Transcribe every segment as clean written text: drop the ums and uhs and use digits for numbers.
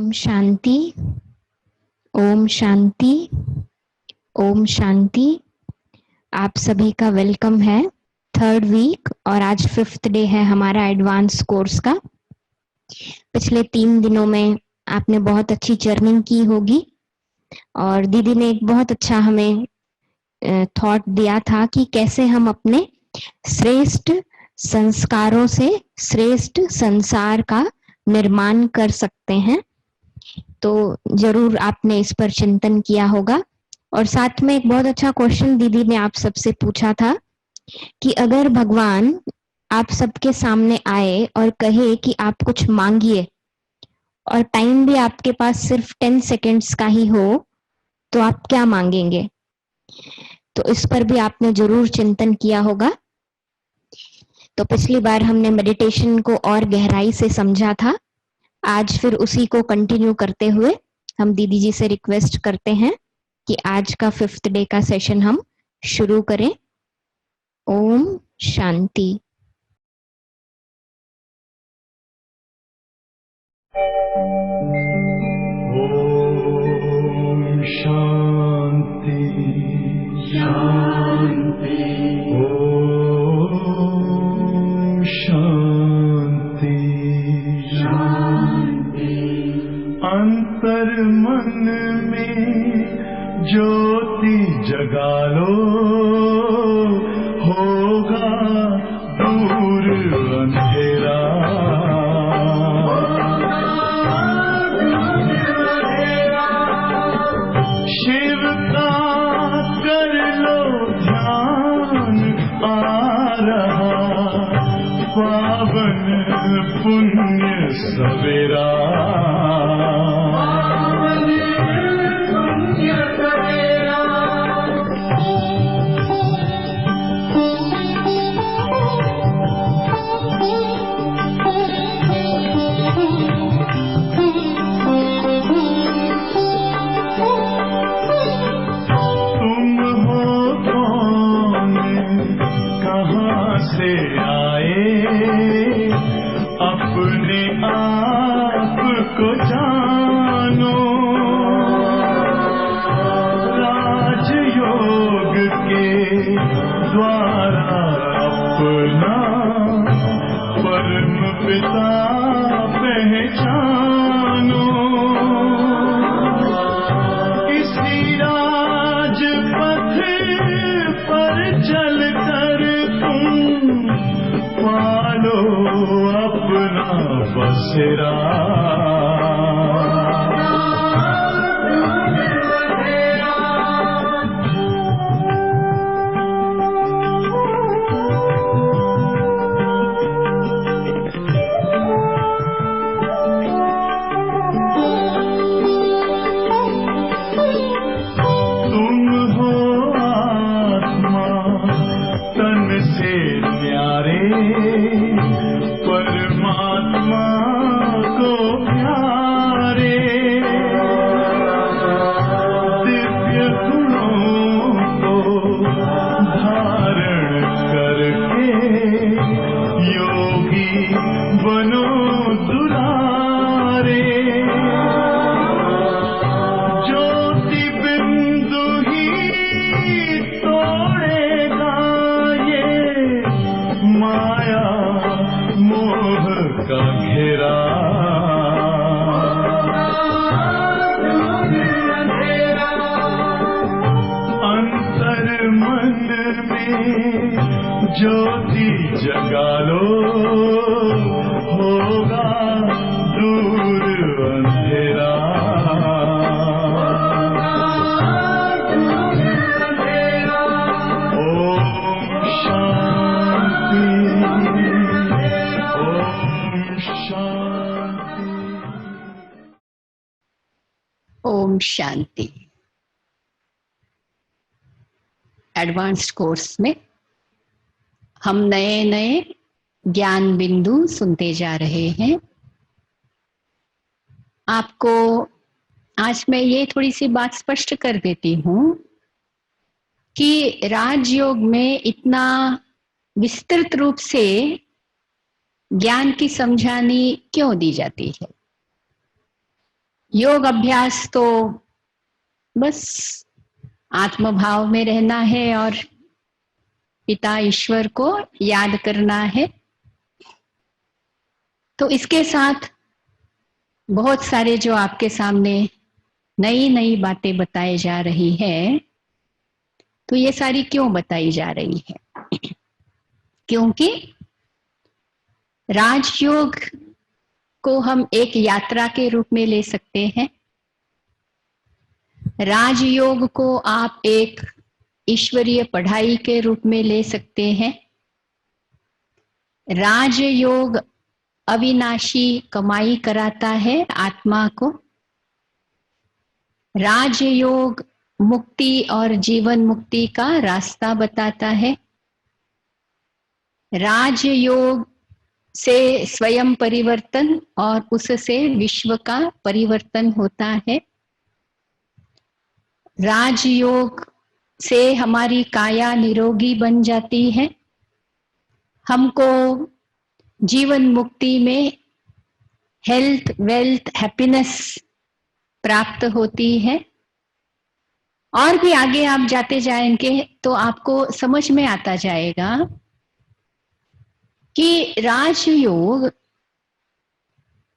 ओम शांति, ओम शांति, ओम शांति। आप सभी का वेलकम है। थर्ड वीक और आज 5th डे है हमारा एडवांस कोर्स का। पिछले 3 दिनों में आपने बहुत अच्छी जर्निंग की होगी और दीदी ने एक बहुत अच्छा हमें थॉट दिया था कि कैसे हम अपने श्रेष्ठ संस्कारों से श्रेष्ठ संसार का निर्माण कर सकते हैं। तो जरूर आपने इस पर चिंतन किया होगा। और साथ में एक बहुत अच्छा क्वेश्चन दीदी ने आप सबसे पूछा था कि अगर भगवान आप सबके सामने आए और कहे कि आप कुछ मांगिए और टाइम भी आपके पास सिर्फ 10 सेकेंड्स का ही हो, तो आप क्या मांगेंगे? तो इस पर भी आपने जरूर चिंतन किया होगा। तो पिछली बार हमने मेडिटेशन को और गहराई से समझा था। आज फिर उसी को कंटिन्यू करते हुए हम दीदी जी से रिक्वेस्ट करते हैं कि आज का 5th डे का सेशन हम शुरू करें। ओम शांति। ओम शांति शांति। ओम शांति शांति। अंतर मन में ज्योति जगा लो, होगा दूर अंधेरा। शिव का कर लो ध्यान, आ रहा पावन पुण्य सवेरा। से आए अपने आप को जानो, राजयोग के द्वारा अपना परम पिता पहचानो। इसी राजपथ पर चलकर पालो अपना बसेरा। तुम हो आत्मा तन से न्यारे, परमात्मा को प्यारे। दिव्य गुणों को धारण करके योगी बनो दुलारे। ज्योति बिंदु ही तोड़ेगा ये माया मोह का घेरा। अंतर मन में ज्योति जगा लो, होगा दूर अंधेरा। ओम शांति, ओम शांति। ओम शांति। एडवांस्ड कोर्स में हम नए नए ज्ञान बिंदु सुनते जा रहे हैं। आपको आज मैं ये थोड़ी सी बात स्पष्ट कर देती हूँ कि राजयोग में इतना विस्तृत रूप से ज्ञान की समझानी क्यों दी जाती है। योग अभ्यास तो बस आत्म भाव में रहना है और पिता ईश्वर को याद करना है। तो इसके साथ बहुत सारे जो आपके सामने नई नई बातें बताई जा रही है, तो ये सारी क्यों बताई जा रही है? क्योंकि राजयोग को हम एक यात्रा के रूप में ले सकते हैं। राजयोग को आप एक ईश्वरीय पढ़ाई के रूप में ले सकते हैं। राजयोग अविनाशी कमाई कराता है आत्मा को। राजयोग मुक्ति और जीवन मुक्ति का रास्ता बताता है। राजयोग से स्वयं परिवर्तन और उससे विश्व का परिवर्तन होता है। राजयोग से हमारी काया निरोगी बन जाती है। हमको जीवन मुक्ति में हेल्थ, वेल्थ, हैप्पीनेस प्राप्त होती है। और भी आगे आप जाते जाएंगे तो आपको समझ में आता जाएगा कि राजयोग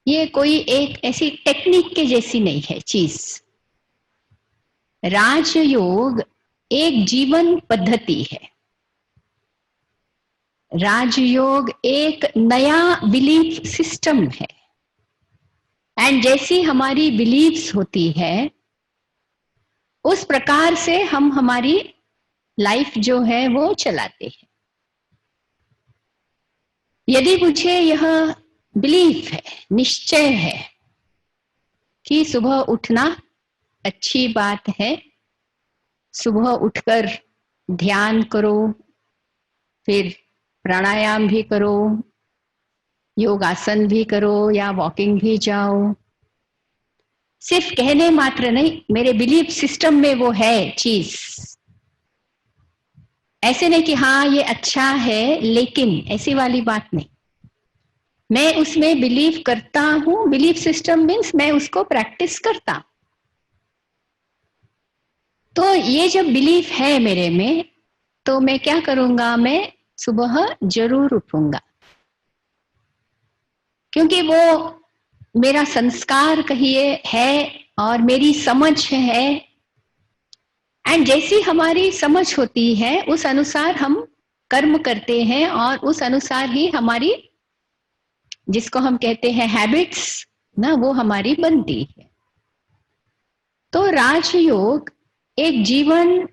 ये कोई एक ऐसी टेक्निक के जैसी नहीं है चीज। राजयोग एक जीवन पद्धति है। राजयोग एक नया बिलीफ सिस्टम है। एंड जैसी हमारी बिलीफ्स होती है उस प्रकार से हम हमारी लाइफ जो है वो चलाते हैं। यदि मुझे यह बिलीफ है, निश्चय है कि सुबह उठना अच्छी बात है, सुबह उठकर ध्यान करो, फिर प्राणायाम भी करो, योगासन भी करो या वॉकिंग भी जाओ, सिर्फ कहने मात्र नहीं, मेरे बिलीफ सिस्टम में वो है चीज। ऐसे नहीं कि हाँ ये अच्छा है लेकिन, ऐसी वाली बात नहीं। मैं उसमें बिलीव करता हूं। बिलीफ सिस्टम मीन्स मैं उसको प्रैक्टिस करता हूं। तो ये जब बिलीफ है मेरे में तो मैं क्या करूंगा, मैं सुबह जरूर उठूंगा, क्योंकि वो मेरा संस्कार कहिए है और मेरी समझ है। एंड जैसी हमारी समझ होती है उस अनुसार हम कर्म करते हैं और उस अनुसार ही हमारी, जिसको हम कहते हैं हैबिट्स ना, वो हमारी बनती है। तो राजयोग एक जीवन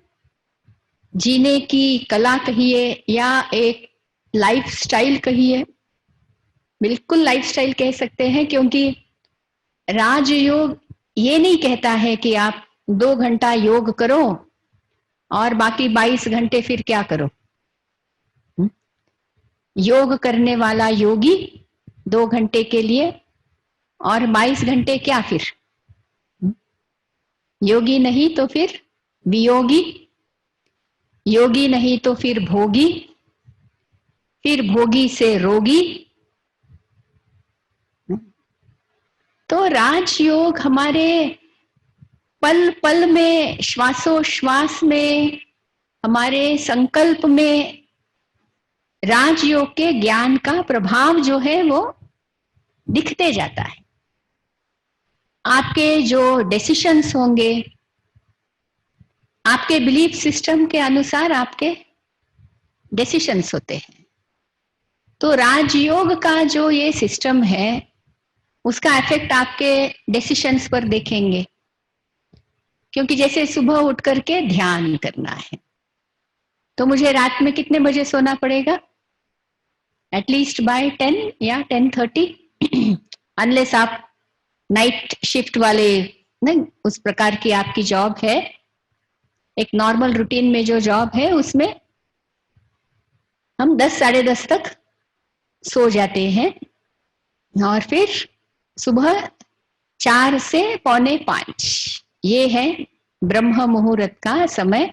जीने की कला कहिए या एक लाइफस्टाइल कहिए, बिल्कुल लाइफस्टाइल कह सकते हैं, क्योंकि राजयोग ये नहीं कहता है कि आप 2 घंटा योग करो और बाकी 22 घंटे फिर क्या करो। योग करने वाला योगी 2 घंटे के लिए और 22 घंटे क्या फिर? योगी नहीं तो फिर वियोगी, योगी नहीं तो फिर भोगी, फिर भोगी से रोगी। तो राजयोग हमारे पल पल में, श्वासोश्वास में, हमारे संकल्प में राजयोग के ज्ञान का प्रभाव जो है वो दिखते जाता है। आपके जो डिसीशंस होंगे, आपके बिलीफ सिस्टम के अनुसार आपके डिसीशंस होते हैं। तो राजयोग का जो ये सिस्टम है उसका इफेक्ट आपके डिसीशंस पर देखेंगे। क्योंकि जैसे सुबह उठ करके ध्यान करना है तो मुझे रात में कितने बजे सोना पड़ेगा? एटलीस्ट बाय 10 या 10:30, अनलेस आप नाइट शिफ्ट वाले नहीं, उस प्रकार की आपकी जॉब है। एक नॉर्मल रूटीन में जो जॉब है उसमें हम 10 साढ़े 10 तक सो जाते हैं और फिर सुबह 4 से 4:45 ये है ब्रह्म मुहूर्त का समय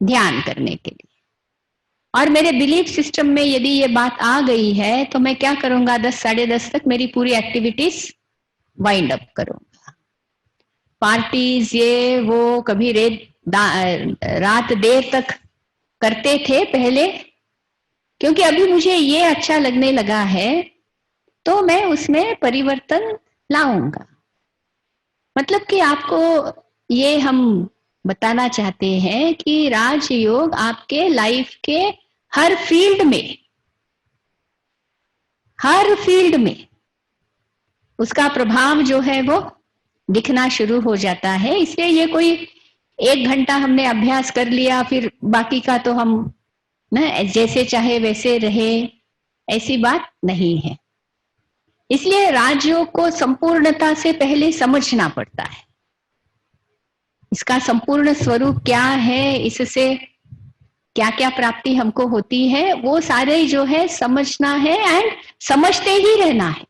ध्यान करने के लिए। और मेरे बिलीफ सिस्टम में यदि ये बात आ गई है तो मैं क्या करूंगा, 10 साढ़े 10 तक मेरी पूरी एक्टिविटीज वाइंड अप करूंगा। पार्टीज ये वो कभी रात देर तक करते थे पहले, क्योंकि अभी मुझे ये अच्छा लगने लगा है तो मैं उसमें परिवर्तन लाऊंगा। मतलब कि आपको ये हम बताना चाहते हैं कि राजयोग आपके लाइफ के हर फील्ड में उसका प्रभाव जो है वो दिखना शुरू हो जाता है। इसलिए ये कोई 1 घंटा हमने अभ्यास कर लिया फिर बाकी का तो हम ना जैसे चाहे वैसे रहे, ऐसी बात नहीं है। इसलिए राजयोग को संपूर्णता से पहले समझना पड़ता है। इसका संपूर्ण स्वरूप क्या है, इससे क्या क्या प्राप्ति हमको होती है, वो सारे जो है समझना है एंड समझते ही रहना है।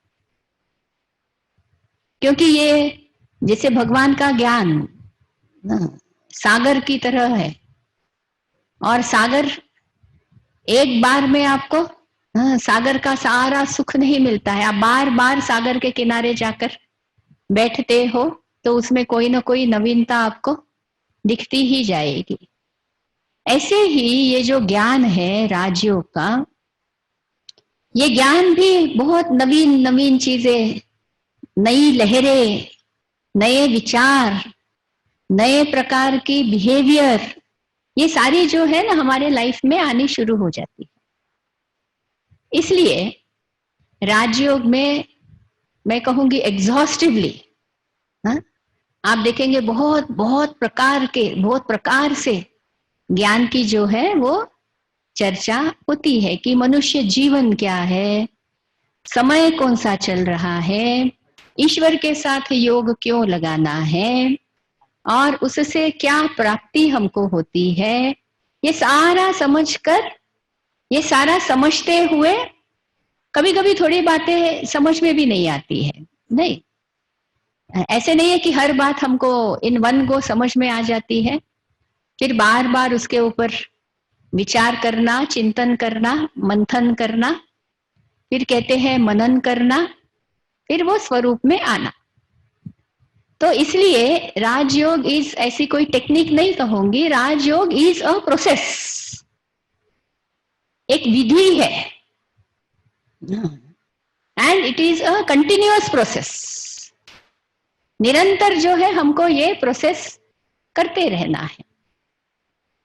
क्योंकि ये जैसे भगवान का ज्ञान सागर की तरह है, और सागर एक बार में आपको सागर का सारा सुख नहीं मिलता है। आप बार बार सागर के किनारे जाकर बैठते हो तो उसमें कोई ना कोई नवीनता आपको दिखती ही जाएगी। ऐसे ही ये जो ज्ञान है राजयोग का, ये ज्ञान भी बहुत नवीन नवीन चीजें, नई लहरें, नए विचार, नए प्रकार की बिहेवियर, ये सारी जो है ना हमारे लाइफ में आनी शुरू हो जाती है। इसलिए राजयोग में मैं कहूंगी एग्जॉस्टिवली आप देखेंगे बहुत बहुत प्रकार से ज्ञान की जो है वो चर्चा होती है कि मनुष्य जीवन क्या है, समय कौन सा चल रहा है, ईश्वर के साथ योग क्यों लगाना है और उससे क्या प्राप्ति हमको होती है। ये सारा समझकर, ये सारा समझते हुए कभी कभी थोड़ी बातें समझ में भी नहीं आती है। नहीं, ऐसे नहीं है कि हर बात हमको इन वन गो समझ में आ जाती है। फिर बार बार उसके ऊपर विचार करना, चिंतन करना, मंथन करना, फिर कहते हैं मनन करना, फिर वो स्वरूप में आना। तो इसलिए राजयोग इज, ऐसी कोई टेक्निक नहीं कहूंगी, राजयोग इज अ प्रोसेस, एक विधि है and it is a continuous process. निरंतर जो है हमको ये प्रोसेस करते रहना है।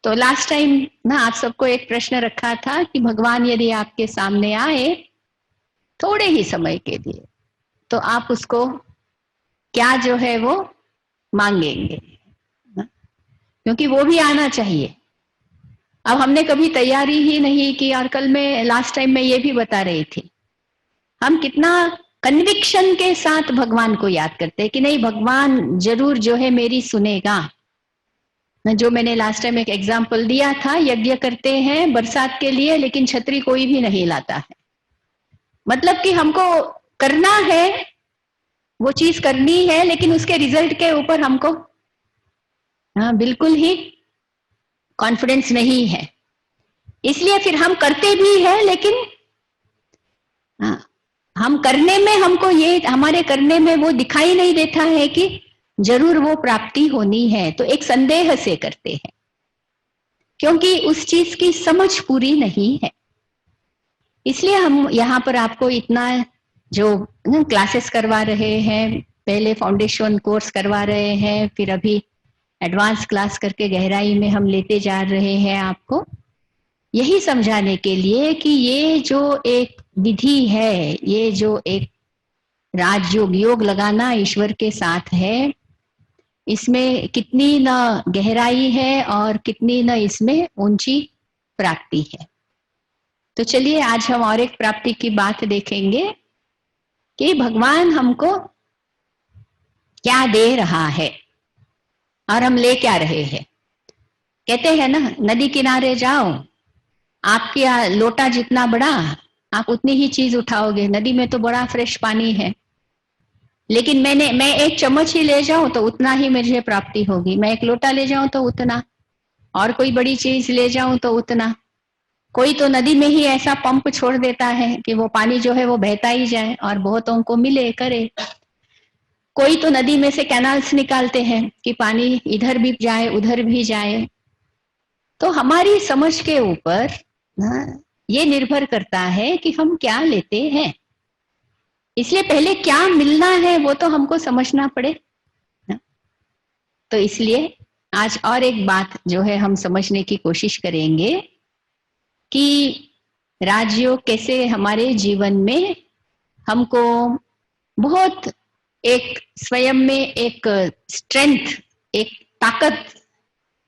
तो लास्ट टाइम ना आप सबको एक प्रश्न रखा था कि भगवान यदि आपके सामने आए थोड़े ही समय के लिए तो आप उसको क्या जो है वो मांगेंगे, क्योंकि वो भी आना चाहिए। अब हमने कभी तैयारी ही नहीं की, और कल मैं लास्ट टाइम में ये भी बता रही थी, हम कितना कन्विक्शन के साथ भगवान को याद करते हैं कि नहीं भगवान जरूर जो है मेरी सुनेगा। जो मैंने लास्ट टाइम एक एग्जाम्पल दिया था, यज्ञ करते हैं बरसात के लिए लेकिन छतरी कोई भी नहीं लाता है। मतलब कि हमको करना है, वो चीज करनी है, लेकिन उसके रिजल्ट के ऊपर हमको बिल्कुल ही कॉन्फिडेंस नहीं है। इसलिए फिर हम करते भी हैं, लेकिन हम करने में हमको ये, हमारे करने में वो दिखाई नहीं देता है कि जरूर वो प्राप्ति होनी है। तो एक संदेह से करते हैं, क्योंकि उस चीज की समझ पूरी नहीं है। इसलिए हम यहाँ पर आपको इतना जो क्लासेस करवा रहे हैं, पहले फाउंडेशन कोर्स करवा रहे हैं, फिर अभी एडवांस क्लास करके गहराई में हम लेते जा रहे हैं आपको, यही समझाने के लिए कि ये जो एक विधि है, ये जो एक राजयोग, योग लगाना ईश्वर के साथ है, इसमें कितनी न गहराई है और कितनी न इसमें ऊंची प्राप्ति है। तो चलिए आज हम और एक प्राप्ति की बात देखेंगे कि भगवान हमको क्या दे रहा है और हम ले क्या रहे हैं। कहते हैं ना, नदी किनारे जाओ, आपके लोटा जितना बड़ा आप उतनी ही चीज उठाओगे। नदी में तो बड़ा फ्रेश पानी है, लेकिन मैं एक चम्मच ही ले जाऊं तो उतना ही मुझे प्राप्ति होगी। मैं एक लोटा ले जाऊं तो उतना, और कोई बड़ी चीज ले जाऊं तो उतना। कोई तो नदी में ही ऐसा पंप छोड़ देता है कि वो पानी जो है वो बहता ही जाए और बहुतों को मिले करे। कोई तो नदी में से कैनाल्स निकालते हैं कि पानी इधर भी जाए उधर भी जाए। तो हमारी समझ के ऊपर ये निर्भर करता है कि हम क्या लेते हैं। इसलिए पहले क्या मिलना है वो तो हमको समझना पड़े। तो इसलिए आज और एक बात जो है हम समझने की कोशिश करेंगे कि राजयोग कैसे हमारे जीवन में हमको बहुत एक स्वयं में एक स्ट्रेंथ, एक ताकत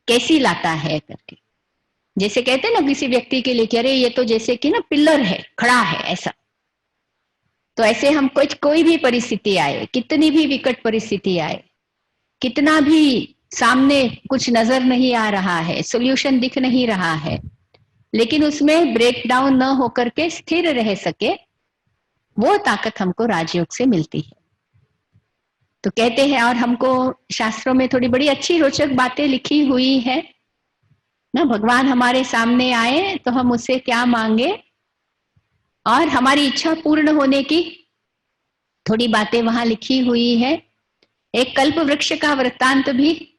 कैसी लाता है करके। जैसे कहते हैं ना किसी व्यक्ति के लिए कि अरे ये तो जैसे कि ना पिलर है, खड़ा है, ऐसा। तो ऐसे हम कोई भी परिस्थिति आए, कितनी भी विकट परिस्थिति आए, कितना भी सामने कुछ नजर नहीं आ रहा है, सॉल्यूशन दिख नहीं रहा है, लेकिन उसमें ब्रेक डाउन न होकर के स्थिर रह सके, वो ताकत हमको राजयोग से मिलती है। तो कहते हैं, और हमको शास्त्रों में थोड़ी बड़ी अच्छी रोचक बातें लिखी हुई है ना। भगवान हमारे सामने आए तो हम उससे क्या मांगे और हमारी इच्छा पूर्ण होने की थोड़ी बातें वहां लिखी हुई है। एक कल्प वृक्ष का वृत्तांत भी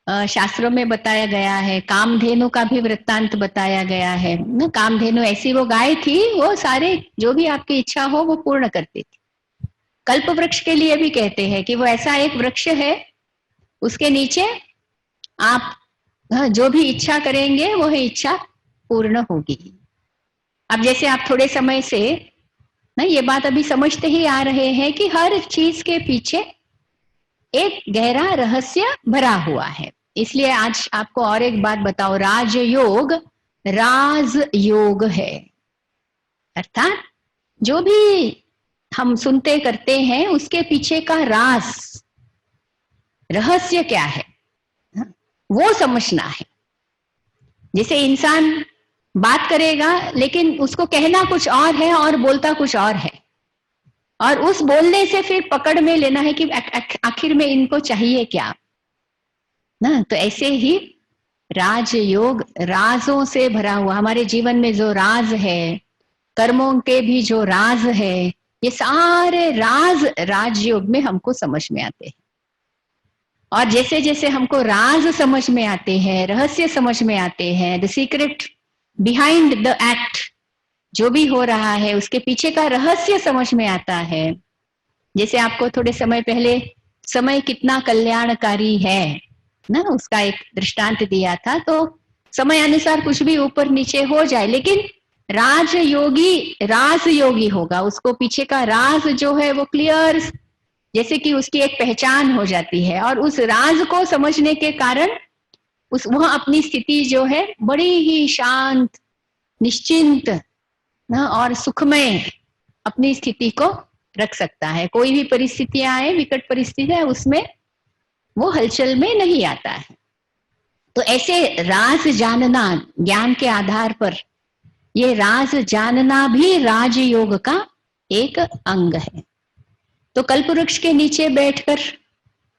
शास्त्रों में बताया गया है, कामधेनु का भी वृत्तांत बताया गया है ना। कामधेनु ऐसी वो गाय थी, वो सारे जो भी आपकी इच्छा हो वो पूर्ण करती थी। कल्प वृक्ष के लिए भी कहते हैं कि वो ऐसा एक वृक्ष है, उसके नीचे आप जो भी इच्छा करेंगे वो है इच्छा पूर्ण होगी। अब जैसे आप थोड़े समय से ना ये बात अभी समझते ही आ रहे हैं कि हर चीज के पीछे एक गहरा रहस्य भरा हुआ है। इसलिए आज आपको और एक बात बताओ, राजयोग राजयोग है। अर्थात जो भी हम सुनते करते हैं उसके पीछे का राज, रहस्य क्या है वो समझना है। जैसे इंसान बात करेगा लेकिन उसको कहना कुछ और है और बोलता कुछ और है, और उस बोलने से फिर पकड़ में लेना है कि आखिर में इनको चाहिए क्या ना। तो ऐसे ही राजयोग राजों से भरा हुआ, हमारे जीवन में जो राज है, कर्मों के भी जो राज है, ये सारे राज राजयोग में हमको समझ में आते हैं। और जैसे जैसे हमको राज समझ में आते हैं, रहस्य समझ में आते हैं, the secret behind the act, जो भी हो रहा है उसके पीछे का रहस्य समझ में आता है। जैसे आपको थोड़े समय पहले समय कितना कल्याणकारी है ना, उसका एक दृष्टांत दिया था। तो समय अनुसार कुछ भी ऊपर नीचे हो जाए, लेकिन राजयोगी होगा, उसको पीछे का राज जो है वो क्लियर, जैसे कि उसकी एक पहचान हो जाती है। और उस राज को समझने के कारण वह अपनी स्थिति जो है बड़ी ही शांत, निश्चिंत ना और सुखमय अपनी स्थिति को रख सकता है। कोई भी परिस्थितियां आए, विकट परिस्थिति है, उसमें वो हलचल में नहीं आता है। तो ऐसे राज जानना, ज्ञान के आधार पर ये राज जानना भी राजयोग का एक अंग है। तो कल्पवृक्ष के नीचे बैठकर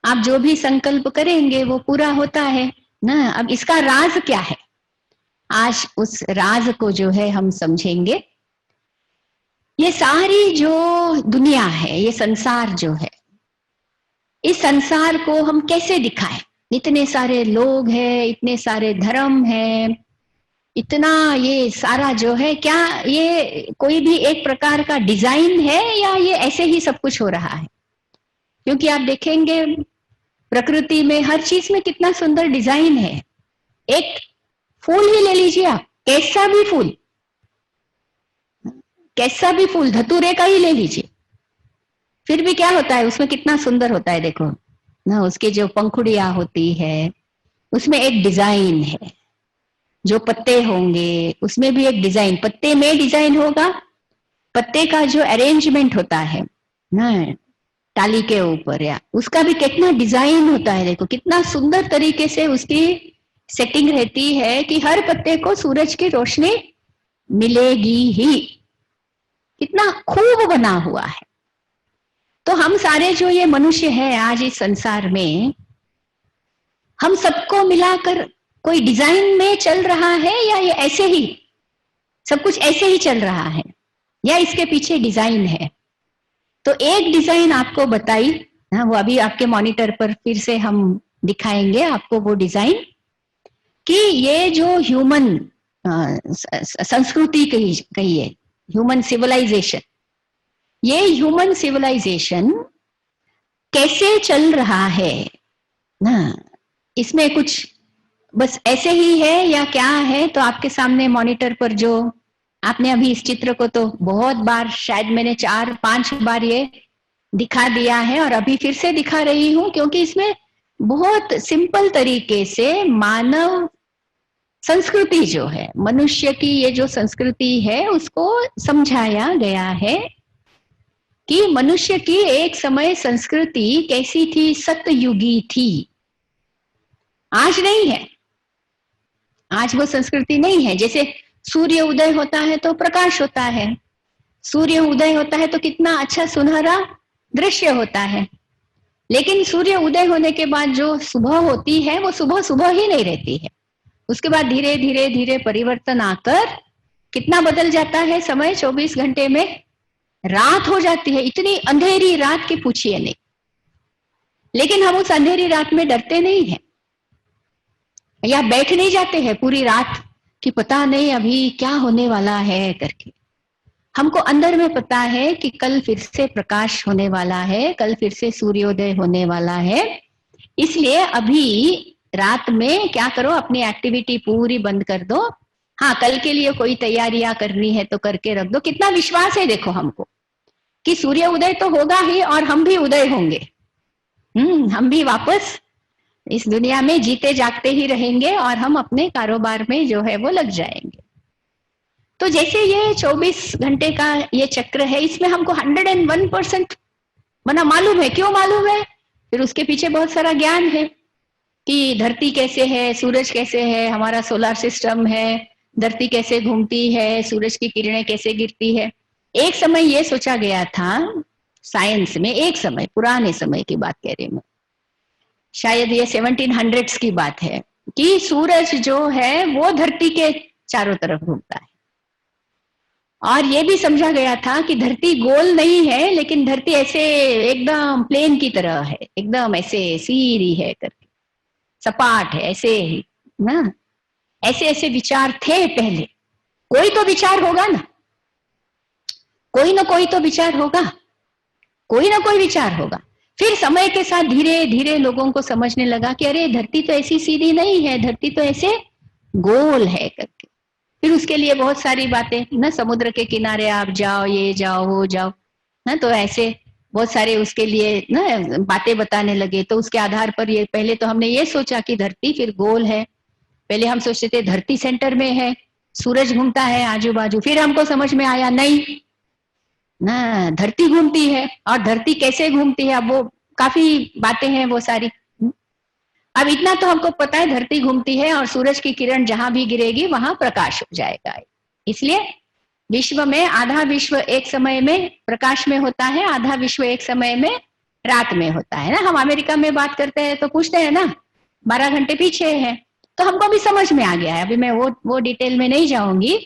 आप जो भी संकल्प करेंगे वो पूरा होता है ना। अब इसका राज क्या है, आज उस राज को जो है हम समझेंगे। ये सारी जो दुनिया है, ये संसार जो है, इस संसार को हम कैसे दिखाएं। इतने सारे लोग हैं, इतने सारे धर्म हैं, इतना ये सारा जो है, क्या ये कोई भी एक प्रकार का डिजाइन है या ये ऐसे ही सब कुछ हो रहा है? क्योंकि आप देखेंगे प्रकृति में हर चीज में कितना सुंदर डिजाइन है। एक फूल ही ले लीजिए आप, कैसा भी फूल धतूरे का ही ले लीजिए, फिर भी क्या होता है उसमें, कितना सुंदर होता है। देखो ना, उसके जो पंखुड़ियां होती है उसमें एक डिजाइन है। जो पत्ते होंगे उसमें भी एक डिजाइन, पत्ते में डिजाइन होगा, पत्ते का जो अरेंजमेंट होता है ना टाली के ऊपर, या उसका भी कितना डिजाइन होता है। देखो कितना सुंदर तरीके से उसकी सेटिंग रहती है कि हर पत्ते को सूरज की रोशनी मिलेगी ही, कितना खूब बना हुआ है। तो हम सारे जो ये मनुष्य है आज इस संसार में, हम सबको मिलाकर कोई डिजाइन में चल रहा है या ये ऐसे ही सब कुछ ऐसे ही चल रहा है, या इसके पीछे डिजाइन है? तो एक डिजाइन आपको बताई हाँ, वो अभी आपके मॉनिटर पर फिर से हम दिखाएंगे आपको वो डिजाइन, कि ये जो ह्यूमन संस्कृति कही है, ह्यूमन सिविलाइजेशन, ये ह्यूमन सिविलाइजेशन कैसे चल रहा है ना, इसमें कुछ बस ऐसे ही है या क्या है। तो आपके सामने मॉनिटर पर जो आपने अभी इस चित्र को तो बहुत बार, शायद मैंने 4-5 बार ये दिखा दिया है और अभी फिर से दिखा रही हूं, क्योंकि इसमें बहुत सिंपल तरीके से मानव संस्कृति जो है, मनुष्य की ये जो संस्कृति है उसको समझाया गया है कि मनुष्य की एक समय संस्कृति कैसी थी, सतयुगी थी। आज नहीं है, आज वो संस्कृति नहीं है। जैसे सूर्य उदय होता है तो प्रकाश होता है, सूर्य उदय होता है तो कितना अच्छा सुनहरा दृश्य होता है, लेकिन सूर्य उदय होने के बाद जो सुबह होती है वो सुबह सुबह ही नहीं रहती है। उसके बाद धीरे धीरे धीरे परिवर्तन आकर कितना बदल जाता है समय, 24 घंटे में रात हो जाती है। इतनी अंधेरी रात की पूछिए नहीं, लेकिन हम उस अंधेरी रात में डरते नहीं हैं या बैठ नहीं जाते हैं पूरी रात कि पता नहीं अभी क्या होने वाला है करके। हमको अंदर में पता है कि कल फिर से प्रकाश होने वाला है, कल फिर से सूर्योदय होने वाला है। इसलिए अभी रात में क्या करो, अपनी एक्टिविटी पूरी बंद कर दो। हाँ, कल के लिए कोई तैयारियां करनी है तो करके रख दो। कितना विश्वास है देखो हमको कि सूर्य उदय तो होगा ही और हम भी उदय होंगे। हम भी वापस इस दुनिया में जीते जागते ही रहेंगे और हम अपने कारोबार में जो है वो लग जाएंगे। तो जैसे ये 24 घंटे का ये चक्र है, इसमें हमको 101% मना मालूम है। क्यों मालूम है? फिर उसके पीछे बहुत सारा ज्ञान है कि धरती कैसे है, सूरज कैसे है, हमारा सोलर सिस्टम है, धरती कैसे घूमती है, सूरज की किरणें कैसे गिरती है। एक समय ये सोचा गया था साइंस में, एक समय, पुराने समय की बात कह रही मैं, शायद ये 1700s की बात है, कि सूरज जो है वो धरती के चारों तरफ घूमता है। और ये भी समझा गया था कि धरती गोल नहीं है, लेकिन धरती ऐसे एकदम प्लेन की तरह है, एकदम ऐसे सीधी है करके, सपाट है ऐसे ही ना। ऐसे ऐसे विचार थे पहले। कोई तो विचार होगा ना, कोई ना कोई तो विचार होगा, कोई ना कोई विचार होगा। फिर समय के साथ धीरे धीरे लोगों को समझने लगा कि अरे धरती तो ऐसी सीधी नहीं है, धरती तो ऐसे गोल है करके। फिर उसके लिए बहुत सारी बातें ना, समुद्र के किनारे आप जाओ, ये जाओ, वो जाओ ना, तो ऐसे बहुत सारे उसके लिए ना बातें बताने लगे। तो उसके आधार पर ये पहले तो हमने ये सोचा कि धरती फिर गोल है। पहले हम सोचते थे धरती सेंटर में है, सूरज घूमता है आजू बाजू। फिर हमको समझ में आया नहीं ना, धरती घूमती है। और धरती कैसे घूमती है, अब वो काफी बातें हैं वो सारी। अब इतना तो हमको पता है, धरती घूमती है और सूरज की किरण जहां भी गिरेगी वहां प्रकाश हो जाएगा। इसलिए विश्व में आधा विश्व एक समय में प्रकाश में होता है, आधा विश्व एक समय में रात में होता है ना। हम अमेरिका में बात करते हैं तो पूछते हैं ना 12 घंटे पीछे है, तो हमको अभी समझ में आ गया है। अभी मैं वो डिटेल में नहीं जाऊंगी,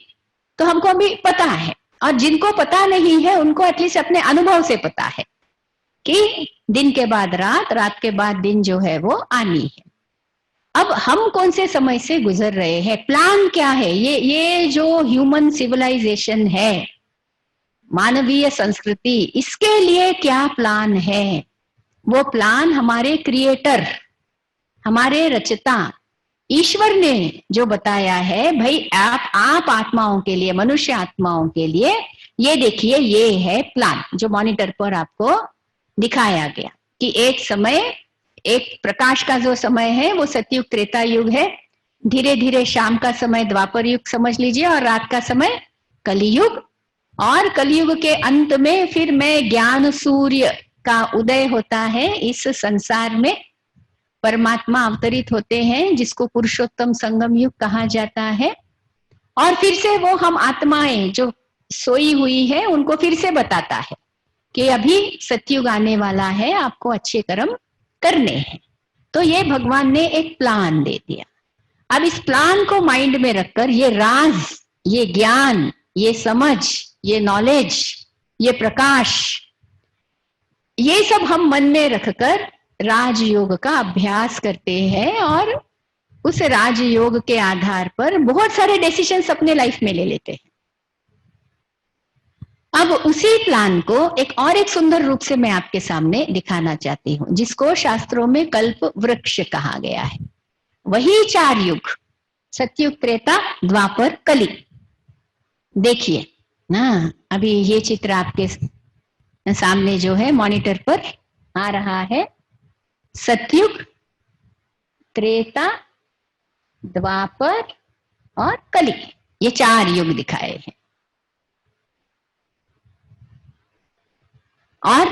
तो हमको अभी पता है। और जिनको पता नहीं है उनको एटलीस्ट अपने अनुभव से पता है कि दिन के बाद रात, रात के बाद दिन जो है वो आनी है। अब हम कौन से समय से गुजर रहे हैं, प्लान क्या है, ये जो ह्यूमन सिविलाइजेशन है, मानवीय संस्कृति, इसके लिए क्या प्लान है? वो प्लान हमारे क्रिएटर, हमारे रचता ईश्वर ने जो बताया है, भाई आप आत्माओं के लिए, मनुष्य आत्माओं के लिए ये देखिए, ये है प्लान जो मॉनिटर पर आपको दिखाया गया कि एक समय, एक प्रकाश का जो समय है वो सतयुग त्रेता युग है, धीरे धीरे शाम का समय द्वापर युग समझ लीजिए, और रात का समय कलियुग। और कलियुग के अंत में फिर मैं ज्ञान सूर्य का उदय होता है। इस संसार में परमात्मा अवतरित होते हैं जिसको पुरुषोत्तम संगम युग कहा जाता है। और फिर से वो हम आत्माएं जो सोई हुई है उनको फिर से बताता है कि अभी सतयुग आने वाला है, आपको अच्छे कर्म करने हैं। तो ये भगवान ने एक प्लान दे दिया। अब इस प्लान को माइंड में रखकर ये राज, ये ज्ञान, ये समझ, ये नॉलेज, ये प्रकाश, ये सब हम मन में रखकर राजयोग का अभ्यास करते हैं और उस राजयोग के आधार पर बहुत सारे डिसीजंस अपने लाइफ में ले लेते हैं। अब उसी प्लान को एक सुंदर रूप से मैं आपके सामने दिखाना चाहती हूं, जिसको शास्त्रों में कल्प वृक्ष कहा गया है। वही 4 युग, सतयुग, त्रेता, द्वापर, कली। देखिए ना, अभी ये चित्र आपके सामने जो है मॉनिटर पर आ रहा है। सतयुग, त्रेता, द्वापर और कली, ये 4 युग दिखाए हैं। और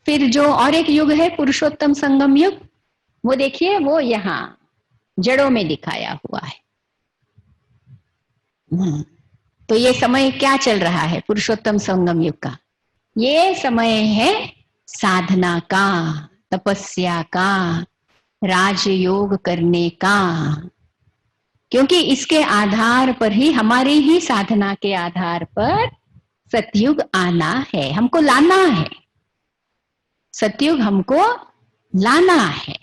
फिर जो और एक युग है पुरुषोत्तम संगम युग, वो देखिए, वो यहां जड़ों में दिखाया हुआ है। तो ये समय क्या चल रहा है पुरुषोत्तम संगम युग का? ये समय है साधना का, तपस्या का, राजयोग करने का, क्योंकि इसके आधार पर ही, हमारी ही साधना के आधार पर सतयुग आना है, हमको लाना है। सतयुग हमको लाना है।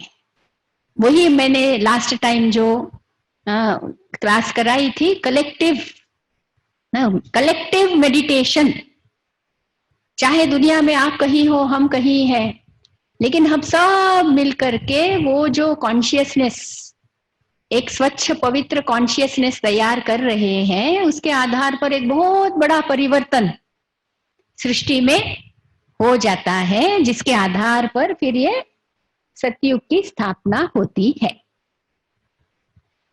वही मैंने लास्ट टाइम जो क्लास कराई थी, कलेक्टिव मेडिटेशन। चाहे दुनिया में आप कहीं हो, हम कहीं हैं, लेकिन हम सब मिलकर के वो जो कॉन्शियसनेस, एक स्वच्छ पवित्र कॉन्शियसनेस तैयार कर रहे हैं, उसके आधार पर एक बहुत बड़ा परिवर्तन सृष्टि में हो जाता है, जिसके आधार पर फिर ये सतयुग की स्थापना होती है।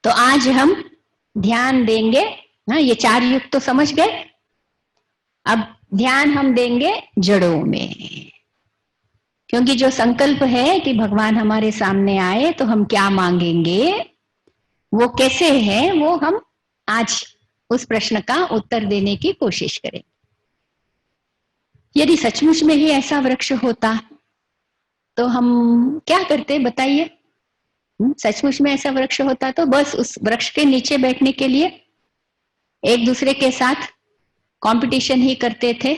तो आज हम ध्यान देंगे, ये 4 युग तो समझ गए, अब ध्यान हम देंगे जड़ों में। क्योंकि जो संकल्प है कि भगवान हमारे सामने आए तो हम क्या मांगेंगे, वो कैसे है, वो हम आज उस प्रश्न का उत्तर देने की कोशिश करें। यदि सचमुच में ही ऐसा वृक्ष होता तो हम क्या करते, बताइए? सचमुच में ऐसा वृक्ष होता तो बस उस वृक्ष के नीचे बैठने के लिए एक दूसरे के साथ कंपटीशन ही करते थे।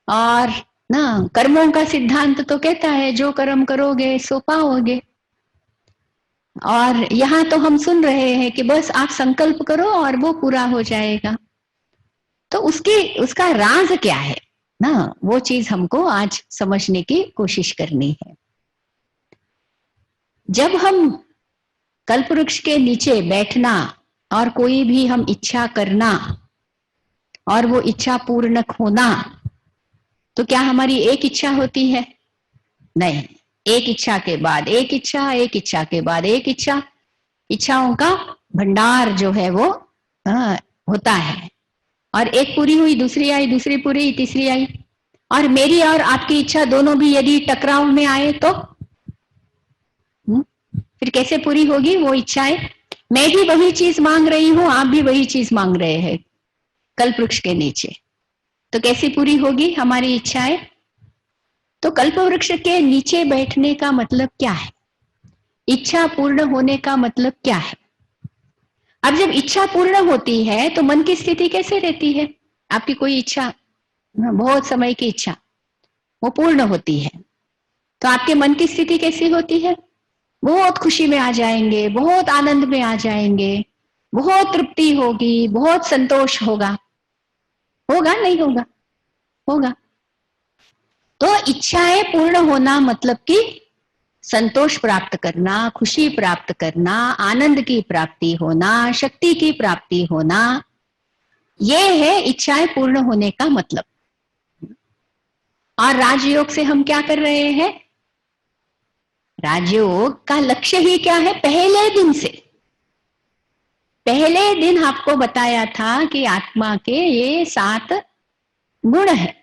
और ना, कर्मों का सिद्धांत तो कहता है जो कर्म करोगे सो पाओगे। और यहां तो हम सुन रहे हैं कि बस आप संकल्प करो और वो पूरा हो जाएगा। तो उसका राज क्या है ना, वो चीज हमको आज समझने की कोशिश करनी है। जब हम कल्पवृक्ष के नीचे बैठना और कोई भी हम इच्छा करना और वो इच्छा पूर्ण होना, तो क्या हमारी एक इच्छा होती है? नहीं, एक इच्छा के बाद एक इच्छा, एक इच्छा के बाद एक इच्छा, इच्छाओं का भंडार जो है वो होता है। और एक पूरी हुई, दूसरी आई, दूसरी पूरी, तीसरी आई। और मेरी और आपकी इच्छा दोनों भी यदि टकराव में आए तो फिर कैसे पूरी होगी वो इच्छाएं? मैं भी वही चीज मांग रही हूं, आप भी वही चीज मांग रहे हैं कल्पवृक्ष के नीचे, तो कैसे पूरी होगी हमारी इच्छाएं? तो कल्पवृक्ष के नीचे बैठने का मतलब क्या है? इच्छा पूर्ण होने का मतलब क्या है? अब जब इच्छा पूर्ण होती है तो मन की स्थिति कैसे रहती है? आपकी कोई इच्छा, बहुत समय की इच्छा, वो पूर्ण होती है तो आपके मन की स्थिति कैसी होती है? बहुत खुशी में आ जाएंगे, बहुत आनंद में आ जाएंगे, बहुत तृप्ति होगी, बहुत संतोष होगा। होगा नहीं होगा? होगा। तो इच्छाएं पूर्ण होना मतलब कि संतोष प्राप्त करना, खुशी प्राप्त करना, आनंद की प्राप्ति होना, शक्ति की प्राप्ति होना, ये है इच्छाएं पूर्ण होने का मतलब। और राजयोग से हम क्या कर रहे हैं? राजयोग का लक्ष्य ही क्या है? पहले दिन आपको बताया था कि आत्मा के ये 7 गुण है,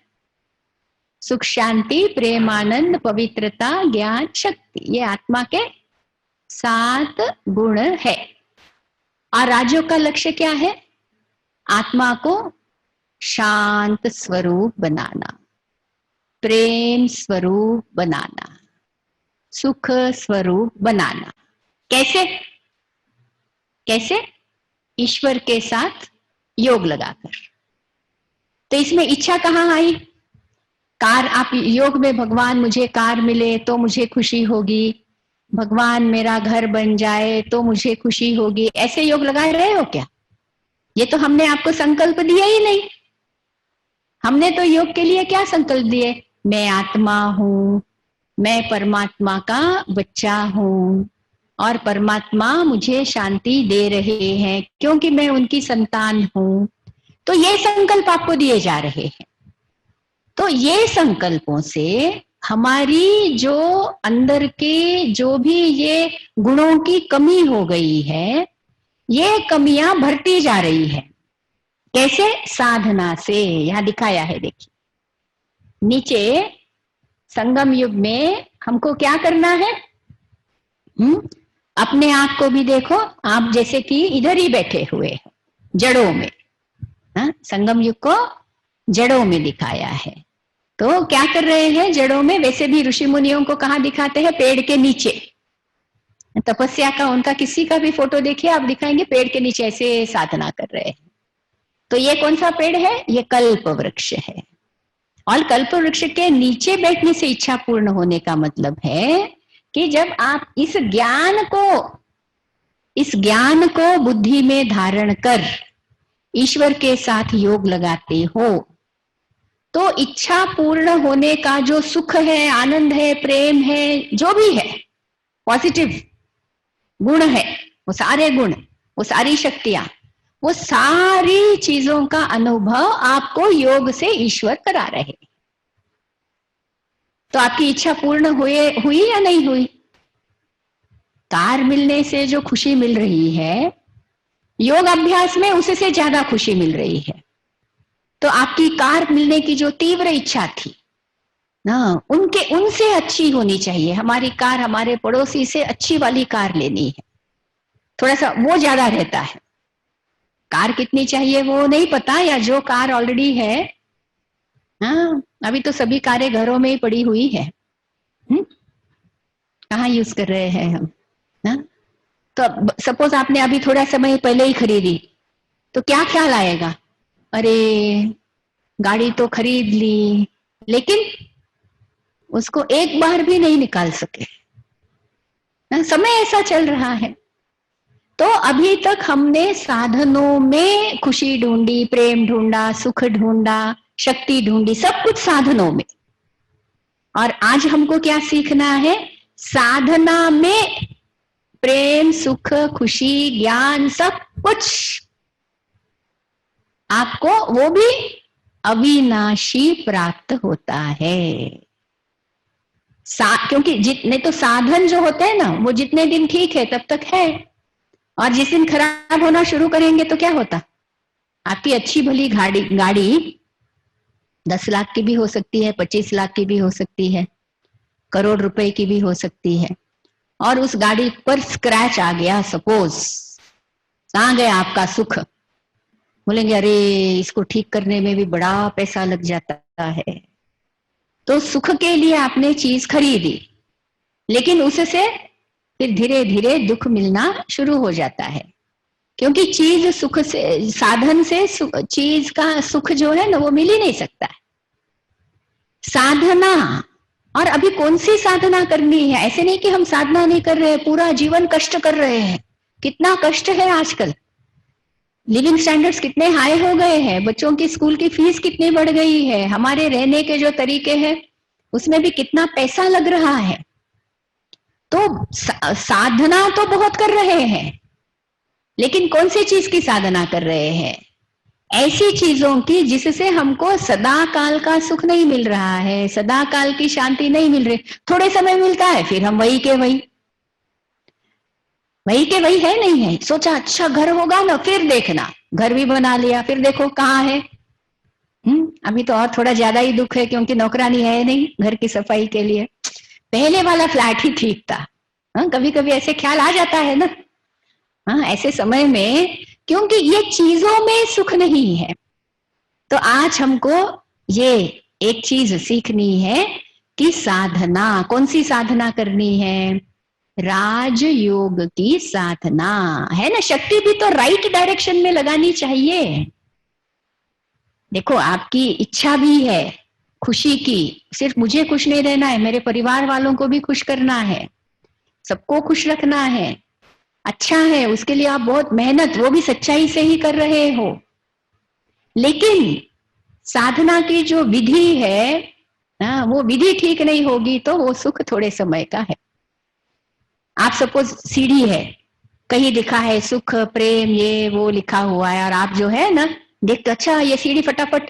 सुख, शांति, प्रेमानंद, पवित्रता, ज्ञान, शक्ति, ये आत्मा के 7 गुण है। और राजयोग का लक्ष्य क्या है? आत्मा को शांत स्वरूप बनाना, प्रेम स्वरूप बनाना, सुख स्वरूप बनाना। कैसे? कैसे? ईश्वर के साथ योग लगाकर। तो इसमें इच्छा कहाँ आई? कार, आप योग में भगवान मुझे कार मिले तो मुझे खुशी होगी, भगवान मेरा घर बन जाए तो मुझे खुशी होगी, ऐसे योग लगा रहे हो क्या? ये तो हमने आपको संकल्प दिया ही नहीं। हमने तो योग के लिए क्या संकल्प दिए? मैं आत्मा हूं, मैं परमात्मा का बच्चा हूं और परमात्मा मुझे शांति दे रहे हैं क्योंकि मैं उनकी संतान हूं। तो ये संकल्प आपको दिए जा रहे हैं। तो ये संकल्पों से हमारी जो अंदर के जो भी ये गुणों की कमी हो गई है, ये कमियां भरती जा रही है। कैसे? साधना से। यहां दिखाया है, देखिए नीचे, संगम युग में हमको क्या करना है? अपने आप को भी देखो, आप जैसे कि इधर ही बैठे हुए हैं जड़ों में। संगम युग को जड़ों में दिखाया है। तो क्या कर रहे हैं जड़ों में? वैसे भी ऋषि मुनियों को कहाँ दिखाते हैं? पेड़ के नीचे। तपस्या का उनका किसी का भी फोटो देखिए, आप दिखाएंगे पेड़ के नीचे ऐसे साधना कर रहे हैं। तो ये कौन सा पेड़ है? ये कल्प वृक्ष है। और कल्प वृक्ष के नीचे बैठने से इच्छा पूर्ण होने का मतलब है कि जब आप इस ज्ञान को बुद्धि में धारण कर ईश्वर के साथ योग लगाते हो, तो इच्छा पूर्ण होने का जो सुख है, आनंद है, प्रेम है, जो भी है, पॉजिटिव गुण है, वो सारे गुण, वो सारी शक्तियां, वो सारी चीजों का अनुभव आपको योग से ईश्वर करा रहे हैं। तो आपकी इच्छा पूर्ण हुई या नहीं हुई? कार मिलने से जो खुशी मिल रही है, योग अभ्यास में उससे ज्यादा खुशी मिल रही है। तो आपकी कार मिलने की जो तीव्र इच्छा थी ना, उनसे अच्छी होनी चाहिए। हमारी कार हमारे पड़ोसी से अच्छी वाली कार लेनी है, थोड़ा सा वो ज्यादा रहता है। कार कितनी चाहिए वो नहीं पता, या जो कार ऑलरेडी है, हाँ अभी तो सभी कारें घरों में ही पड़ी हुई है, कहाँ यूज कर रहे हैं हम ना? तो सपोज आपने अभी थोड़ा समय पहले ही खरीदी, तो क्या ख्याल आएगा? अरे गाड़ी तो खरीद ली, लेकिन उसको एक बार भी नहीं निकाल सके ना, समय ऐसा चल रहा है। तो अभी तक हमने साधनों में खुशी ढूंढी, प्रेम ढूंढा, सुख ढूंढा, शक्ति ढूंढी, सब कुछ साधनों में। और आज हमको क्या सीखना है? साधना में प्रेम, सुख, खुशी, ज्ञान, सब कुछ आपको वो भी अविनाशी प्राप्त होता है। क्योंकि जितने तो साधन जो होते हैं ना, वो जितने दिन ठीक है तब तक है, और जिस दिन खराब होना शुरू करेंगे तो क्या होता? आपकी अच्छी भली गाड़ी 10 लाख की भी हो सकती है, 25 लाख की भी हो सकती है, करोड़ रुपए की भी हो सकती है, और उस गाड़ी पर स्क्रैच आ गया सपोज, कहाँ गया आपका सुख? बोलेंगे अरे इसको ठीक करने में भी बड़ा पैसा लग जाता है। तो सुख के लिए आपने चीज खरीदी, लेकिन उससे फिर धीरे धीरे दुख मिलना शुरू हो जाता है, क्योंकि चीज सुख से, साधन से चीज का सुख जो है ना वो मिल ही नहीं सकता है। साधना, और अभी कौन सी साधना करनी है? ऐसे नहीं कि हम साधना नहीं कर रहे, पूरा जीवन कष्ट कर रहे हैं। कितना कष्ट है आजकल, लिविंग स्टैंडर्ड्स कितने हाई हो गए हैं, बच्चों की स्कूल की फीस कितनी बढ़ गई है, हमारे रहने के जो तरीके हैं उसमें भी कितना पैसा लग रहा है। तो साधना तो बहुत कर रहे हैं, लेकिन कौन सी चीज की साधना कर रहे हैं? ऐसी चीजों की जिससे हमको सदा काल का सुख नहीं मिल रहा है, सदा काल की शांति नहीं मिल रही, थोड़े समय मिलता है, फिर हम वही के वही है नहीं है। सोचा अच्छा घर होगा ना, फिर देखना घर भी बना लिया, फिर देखो कहाँ है। अभी तो और थोड़ा ज्यादा ही दुख है, क्योंकि नौकरानी है नहीं घर की सफाई के लिए। पहले वाला फ्लैट ही ठीक था। कभी कभी ऐसे ख्याल आ जाता है ना, ऐसे समय में, क्योंकि ये चीजों में सुख नहीं है। तो आज हमको ये एक चीज सीखनी है कि साधना, कौन सी साधना करनी है? राजयोग की साधना है ना। शक्ति भी तो राइट डायरेक्शन में लगानी चाहिए। देखो आपकी इच्छा भी है, खुशी की, सिर्फ मुझे खुश नहीं रहना है, मेरे परिवार वालों को भी खुश करना है, सबको खुश रखना है, अच्छा है, उसके लिए आप बहुत मेहनत, वो भी सच्चाई से ही कर रहे हो। लेकिन साधना की जो विधि है ना, वो विधि ठीक नहीं होगी तो वो सुख थोड़े समय का है। आप सपोज सीढ़ी है, कहीं लिखा है सुख प्रेम ये वो लिखा हुआ है, और आप जो है ना देखते अच्छा ये सीढ़ी फटाफट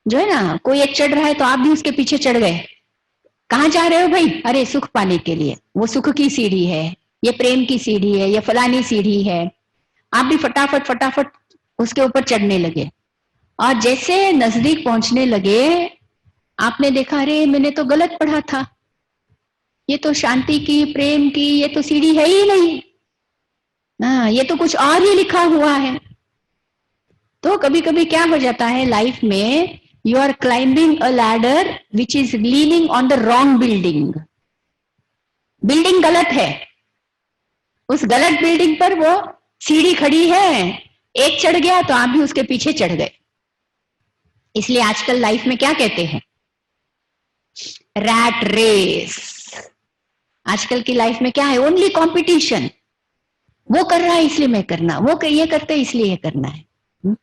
जो है ना, कोई एक चढ़ रहा है तो आप भी उसके पीछे चढ़ गए। कहाँ जा रहे हो भाई? अरे सुख पाने के लिए, वो सुख की सीढ़ी है, ये प्रेम की सीढ़ी है, ये फलानी सीढ़ी है। आप भी फटाफट फटाफट उसके ऊपर चढ़ने लगे, और जैसे नजदीक पहुंचने लगे आपने देखा अरे मैंने तो गलत पढ़ा था, ये तो शांति की प्रेम की ये तो सीढ़ी है ही नहीं, ये तो कुछ और ही लिखा हुआ है। तो कभी कभी क्या हो जाता है लाइफ में, you are climbing a ladder which is leaning on the wrong building. Building गलत है, उस गलत बिल्डिंग पर वो सीढ़ी खड़ी है, एक चढ़ गया तो आप भी उसके पीछे चढ़ गए। इसलिए आजकल लाइफ में क्या कहते हैं, रैट रेस। आजकल की लाइफ में क्या है, ओनली कंपटीशन। वो कर रहा है इसलिए मैं करना, वो ये करते इसलिए ये करना है।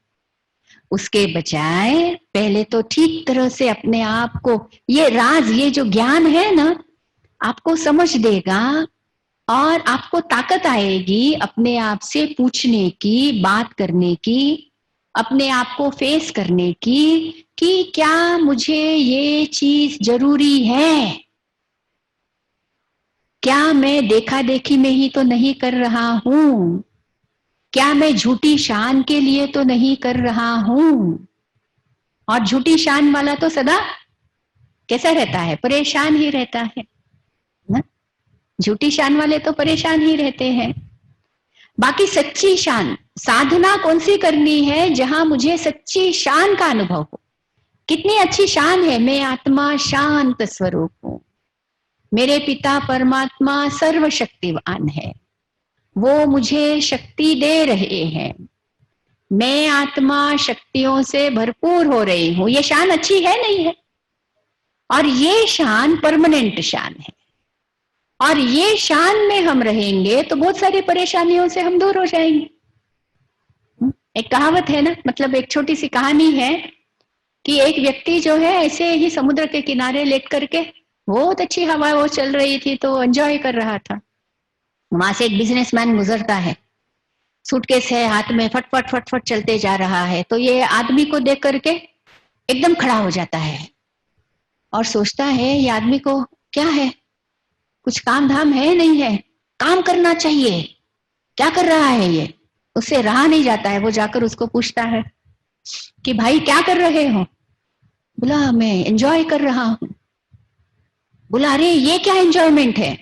उसके बजाय पहले तो ठीक तरह से अपने आप को, ये राज, ये जो ज्ञान है ना, आपको समझ देगा और आपको ताकत आएगी अपने आप से पूछने की, बात करने की, अपने आप को फेस करने की कि क्या मुझे ये चीज जरूरी है, क्या मैं देखा देखी में ही तो नहीं कर रहा हूं, क्या मैं झूठी शान के लिए तो नहीं कर रहा हूं। और झूठी शान वाला तो सदा कैसा रहता है, परेशान ही रहता है ना? झूठी शान वाले तो परेशान ही रहते हैं। बाकी सच्ची शान, साधना कौन सी करनी है जहां मुझे सच्ची शान का अनुभव हो। कितनी अच्छी शान है, मैं आत्मा शांत स्वरूप हूं, मेरे पिता परमात्मा सर्वशक्तिवान है, वो मुझे शक्ति दे रहे हैं, मैं आत्मा शक्तियों से भरपूर हो रही हूं। ये शान अच्छी है नहीं है? और ये शान परमानेंट शान है, और ये शान में हम रहेंगे तो बहुत सारी परेशानियों से हम दूर हो जाएंगे। एक कहावत है ना, मतलब एक छोटी सी कहानी है कि एक व्यक्ति जो है ऐसे ही समुद्र के किनारे लेट करके, बहुत अच्छी हवा वो चल रही थी तो एंजॉय कर रहा था। वहां से एक बिजनेसमैन गुजरता है, सूटकेस है हाथ में, फटफट फटफट चलते जा रहा है। तो ये आदमी को देख करके एकदम खड़ा हो जाता है और सोचता है ये आदमी को क्या है, कुछ काम धाम है नहीं है, काम करना चाहिए, क्या कर रहा है ये। उससे रहा नहीं जाता है, वो जाकर उसको पूछता है कि भाई क्या कर रहे हो? बोला मैं एंजॉय कर रहा हूं। बोला अरे ये क्या एंजॉयमेंट है,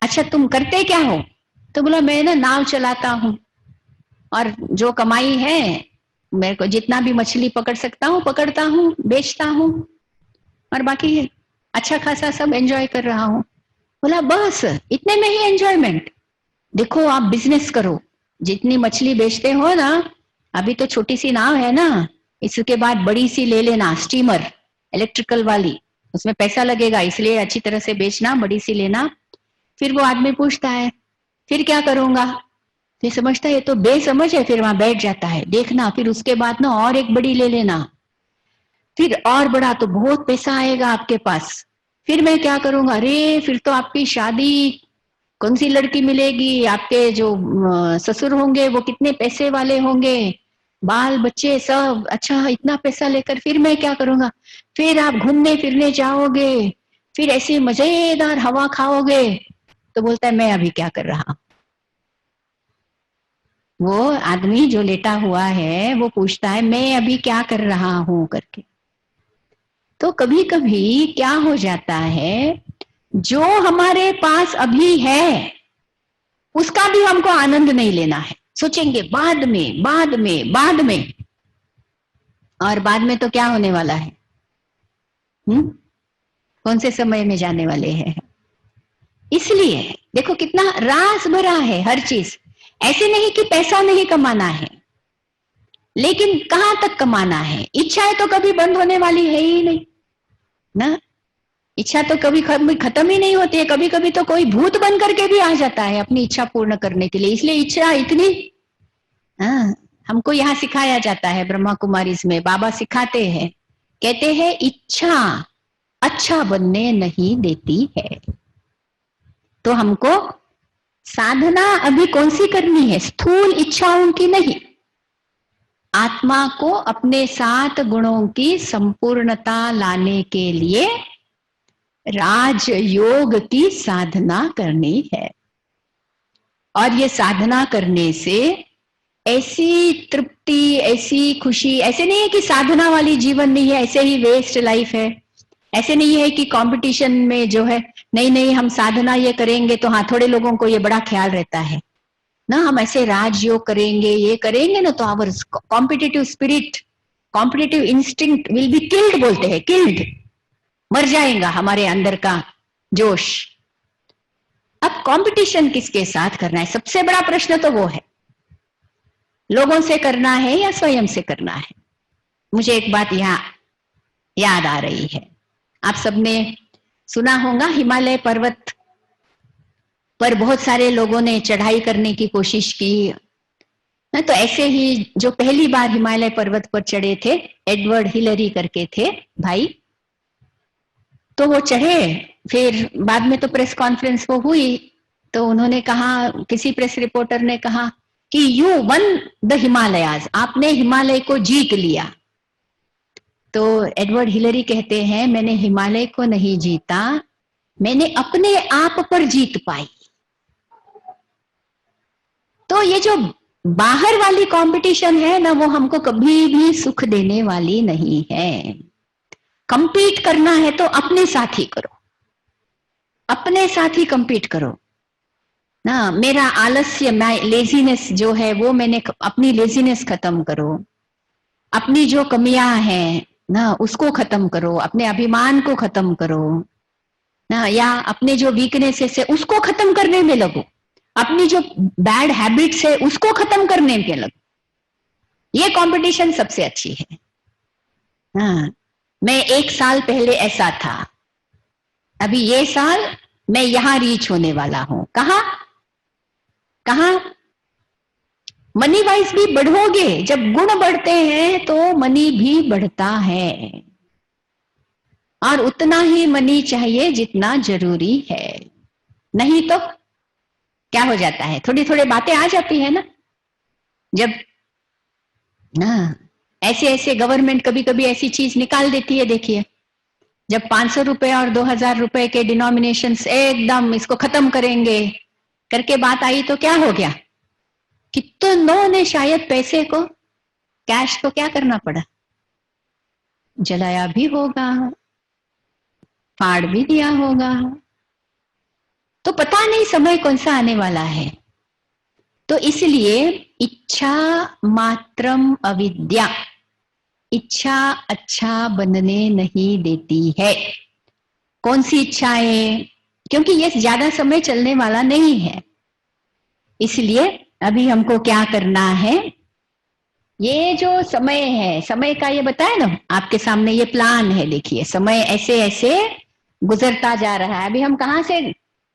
अच्छा तुम करते क्या हो? तो बोला मैं ना नाव चलाता हूं, और जो कमाई है मेरे को जितना भी मछली पकड़ सकता हूं पकड़ता हूं, बेचता हूं, और बाकी अच्छा खासा सब एंजॉय कर रहा हूं। बोला बस इतने में ही एंजॉयमेंट? देखो आप बिजनेस करो, जितनी मछली बेचते हो ना, अभी तो छोटी सी नाव है ना, इसके बाद बड़ी सी ले लेना, स्टीमर इलेक्ट्रिकल वाली, उसमें पैसा लगेगा इसलिए अच्छी तरह से बेचना, बड़ी सी लेना। फिर वो आदमी पूछता है फिर क्या करूंगा? फिर समझता है ये तो बेसमझ है, फिर वहां बैठ जाता है। देखना फिर उसके बाद ना और एक बड़ी ले लेना, फिर और बड़ा, तो बहुत पैसा आएगा आपके पास। फिर मैं क्या करूंगा? अरे फिर तो आपकी शादी, कौन सी लड़की मिलेगी, आपके जो ससुर होंगे वो कितने पैसे वाले होंगे, बाल बच्चे सब, अच्छा इतना पैसा लेकर फिर मैं क्या करूंगा? फिर आप घूमने फिरने जाओगे, फिर ऐसी मजेदार हवा खाओगे। तो बोलता है मैं अभी क्या कर रहा हूं। वो आदमी जो लेटा हुआ है वो पूछता है मैं अभी क्या कर रहा हूं करके। तो कभी कभी क्या हो जाता है, जो हमारे पास अभी है उसका भी हमको आनंद नहीं लेना है, सोचेंगे बाद में बाद में बाद में, और बाद में तो क्या होने वाला है, कौन से समय में जाने वाले हैं। इसलिए देखो कितना रास भरा है हर चीज। ऐसे नहीं कि पैसा नहीं कमाना है, लेकिन कहां तक कमाना है। इच्छाएं तो कभी बंद होने वाली है ही नहीं। ना। इच्छा तो कभी खत्म ही नहीं होती है, कभी कभी तो कोई भूत बन करके भी आ जाता है अपनी इच्छा पूर्ण करने के लिए। इसलिए इच्छा इतनी, हाँ, हमको यहाँ सिखाया जाता है ब्रह्मा कुमारी में, बाबा सिखाते हैं, कहते हैं इच्छा अच्छा बनने नहीं देती है। तो हमको साधना अभी कौन सी करनी है? स्थूल इच्छाओं की नहीं, आत्मा को अपने 7 गुणों की संपूर्णता लाने के लिए राजयोग की साधना करनी है। और ये साधना करने से ऐसी तृप्ति, ऐसी खुशी, ऐसे नहीं है कि साधना वाली जीवन नहीं है, ऐसे ही वेस्ट लाइफ है, ऐसे नहीं है कि कंपटीशन में जो है नहीं नहीं हम साधना ये करेंगे तो हाँ, थोड़े लोगों को ये बड़ा ख्याल रहता है ना, हम ऐसे राजयोग करेंगे ये करेंगे ना तो our competitive spirit, competitive instinct will be killed, बोलते हैं किल्ड, मर जाएगा हमारे अंदर का जोश। अब कंपटीशन किसके साथ करना है? सबसे बड़ा प्रश्न तो वो है, लोगों से करना है या स्वयं से करना है? मुझे एक बात यहाँ याद आ रही है, आप सबने सुना होगा हिमालय पर्वत पर बहुत सारे लोगों ने चढ़ाई करने की कोशिश की ना। तो ऐसे ही जो पहली बार हिमालय पर्वत पर चढ़े थे, एडवर्ड हिलरी करके थे भाई, तो वो चढ़े, फिर बाद में तो प्रेस कॉन्फ्रेंस वो हुई, तो उन्होंने कहा, किसी प्रेस रिपोर्टर ने कहा कि यू वन द हिमालयाज, आपने हिमालय को जीत लिया। तो एडवर्ड हिलरी कहते हैं मैंने हिमालय को नहीं जीता, मैंने अपने आप पर जीत पाई। तो ये जो बाहर वाली कंपटीशन है ना, वो हमको कभी भी सुख देने वाली नहीं है। कंपीट करना है तो अपने साथ ही करो, अपने साथ ही कंपीट करो ना। मेरा आलस्य, लेजीनेस जो है वो, मैंने अपनी लेजीनेस खत्म करो, अपनी जो कमियां हैं ना उसको खत्म करो, अपने अभिमान को खत्म करो ना, या अपने जो वीकनेसेस है उसको खत्म करने में लगो, अपनी जो बैड हैबिट्स है उसको खत्म करने में लगो। ये कंपटीशन सबसे अच्छी है। हाँ, मैं 1 साल पहले ऐसा था, अभी ये साल मैं यहां रीच होने वाला हूं। कहा मनी वाइज भी बढ़ोगे, जब गुण बढ़ते हैं तो मनी भी बढ़ता है, और उतना ही मनी चाहिए जितना जरूरी है। नहीं तो क्या हो जाता है, थोड़ी थोड़ी बातें आ जाती है ना, जब ना ऐसे ऐसे गवर्नमेंट कभी कभी ऐसी चीज निकाल देती है। देखिए, जब 500 रुपए और 2000 रुपए के डिनोमिनेशन एकदम इसको खत्म करेंगे करके बात आई, तो क्या हो गया, कितनों ने शायद पैसे को, कैश को क्या करना पड़ा, जलाया भी होगा, फाड़ भी दिया होगा। तो पता नहीं समय कौन सा आने वाला है। तो इसलिए इच्छा मात्रम अविद्या, इच्छा अच्छा बनने नहीं देती है। कौन सी इच्छाएं? क्योंकि ये ज्यादा समय चलने वाला नहीं है, इसलिए अभी हमको क्या करना है, ये जो समय है, समय का ये बताया ना आपके सामने, ये प्लान है। देखिए, समय ऐसे ऐसे गुजरता जा रहा है। अभी हम कहाँ से,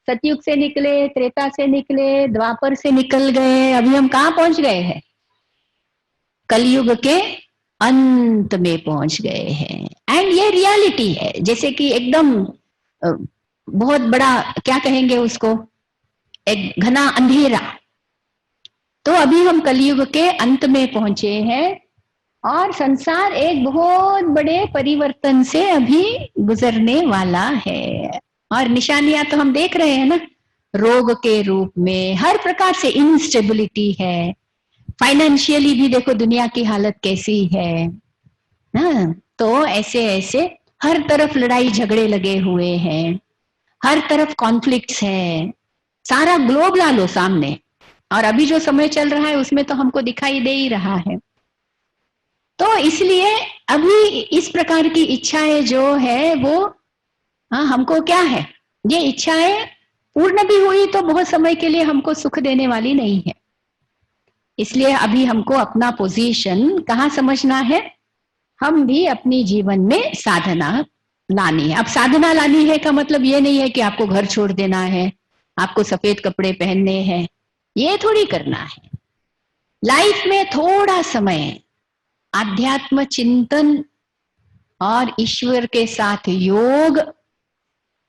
सतयुग से निकले, त्रेता से निकले, द्वापर से निकल गए, अभी हम कहाँ पहुंच गए हैं, कलयुग के अंत में पहुंच गए हैं। एंड ये रियलिटी है, जैसे कि एकदम बहुत बड़ा, क्या कहेंगे उसको, एक घना अंधेरा। तो अभी हम कलयुग के अंत में पहुंचे हैं और संसार एक बहुत बड़े परिवर्तन से अभी गुजरने वाला है। और निशानियां तो हम देख रहे हैं ना, रोग के रूप में, हर प्रकार से इंस्टेबिलिटी है। फाइनेंशियली भी देखो दुनिया की हालत कैसी है ना। तो ऐसे ऐसे हर तरफ लड़ाई झगड़े लगे हुए हैं, हर तरफ कॉन्फ्लिक्ट्स है, सारा ग्लोब ला लो सामने। और अभी जो समय चल रहा है उसमें तो हमको दिखाई दे ही रहा है। तो इसलिए अभी इस प्रकार की इच्छाएं जो है वो, हाँ, हमको क्या है, ये इच्छाएं पूर्ण भी हुई तो बहुत समय के लिए हमको सुख देने वाली नहीं है। इसलिए अभी हमको अपना पोजीशन कहाँ समझना है, हम भी अपनी जीवन में साधना लानी है। अब साधना लानी है का मतलब ये नहीं है कि आपको घर छोड़ देना है, आपको सफेद कपड़े पहनने हैं, ये थोड़ी करना है। लाइफ में थोड़ा समय आध्यात्म चिंतन और ईश्वर के साथ योग,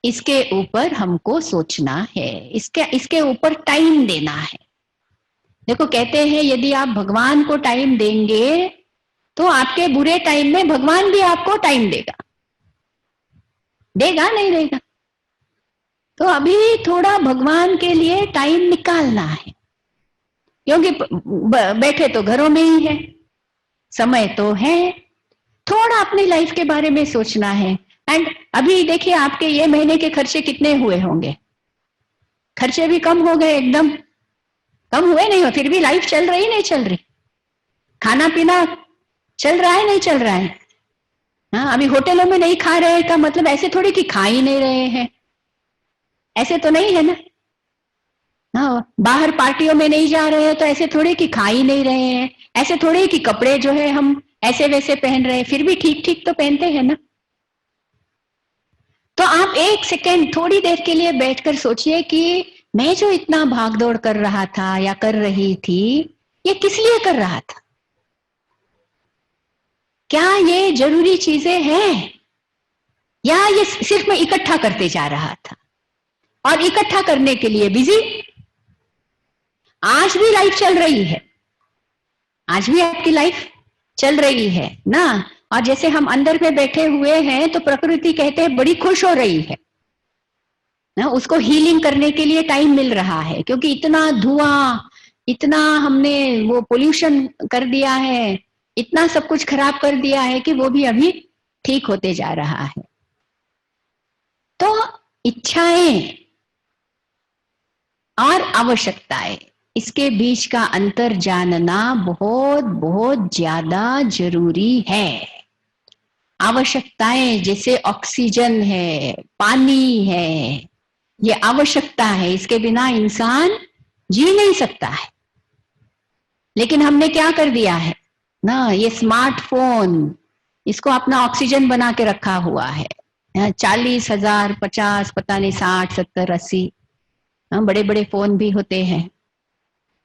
इसके ऊपर हमको सोचना है, इसके ऊपर टाइम देना है। देखो कहते हैं यदि आप भगवान को टाइम देंगे तो आपके बुरे टाइम में भगवान भी आपको टाइम देगा, देगा नहीं देगा? तो अभी थोड़ा भगवान के लिए टाइम निकालना है, क्योंकि बैठे तो घरों में ही है, समय तो है, थोड़ा अपनी लाइफ के बारे में सोचना है। एंड अभी देखिए आपके ये महीने के खर्चे कितने हुए होंगे, खर्चे भी कम हो गए, एकदम कम हुए नहीं हो, फिर भी लाइफ चल रही नहीं चल रही, खाना पीना चल रहा है नहीं चल रहा है। हाँ, अभी होटलों में नहीं खा रहे का मतलब ऐसे थोड़ी कि खा ही नहीं रहे हैं, ऐसे तो नहीं है ना। हाँ, बाहर पार्टियों में नहीं जा रहे हैं तो ऐसे थोड़ी कि खा ही नहीं रहे हैं, ऐसे थोड़ी कि कपड़े जो है हम ऐसे वैसे पहन रहे हैं, फिर भी ठीक ठीक तो पहनते हैं ना। तो आप एक सेकेंड थोड़ी देर के लिए बैठकर सोचिए कि मैं जो इतना भागदौड़ कर रहा था या कर रही थी, ये किस लिए कर रहा था? क्या ये जरूरी चीजें हैं या ये सिर्फ मैं इकट्ठा करते जा रहा था और इकट्ठा करने के लिए बिजी? आज भी लाइफ चल रही है, आज भी आपकी लाइफ चल रही है ना। और जैसे हम अंदर में बैठे हुए हैं तो प्रकृति कहते हैं बड़ी खुश हो रही है ना, उसको हीलिंग करने के लिए टाइम मिल रहा है, क्योंकि इतना धुआं, इतना हमने वो पोल्यूशन कर दिया है, इतना सब कुछ खराब कर दिया है कि वो भी अभी ठीक होते जा रहा है। तो इच्छाएं और आवश्यकताएं, इसके बीच का अंतर जानना बहुत बहुत ज्यादा जरूरी है। आवश्यकताएं जैसे ऑक्सीजन है, पानी है, ये आवश्यकता है, इसके बिना इंसान जी नहीं सकता है। लेकिन हमने क्या कर दिया है ना, ये स्मार्टफोन, इसको अपना ऑक्सीजन बना के रखा हुआ है। 40,000, 50, पता नहीं 60, 70, 80 बड़े बड़े फोन भी होते हैं,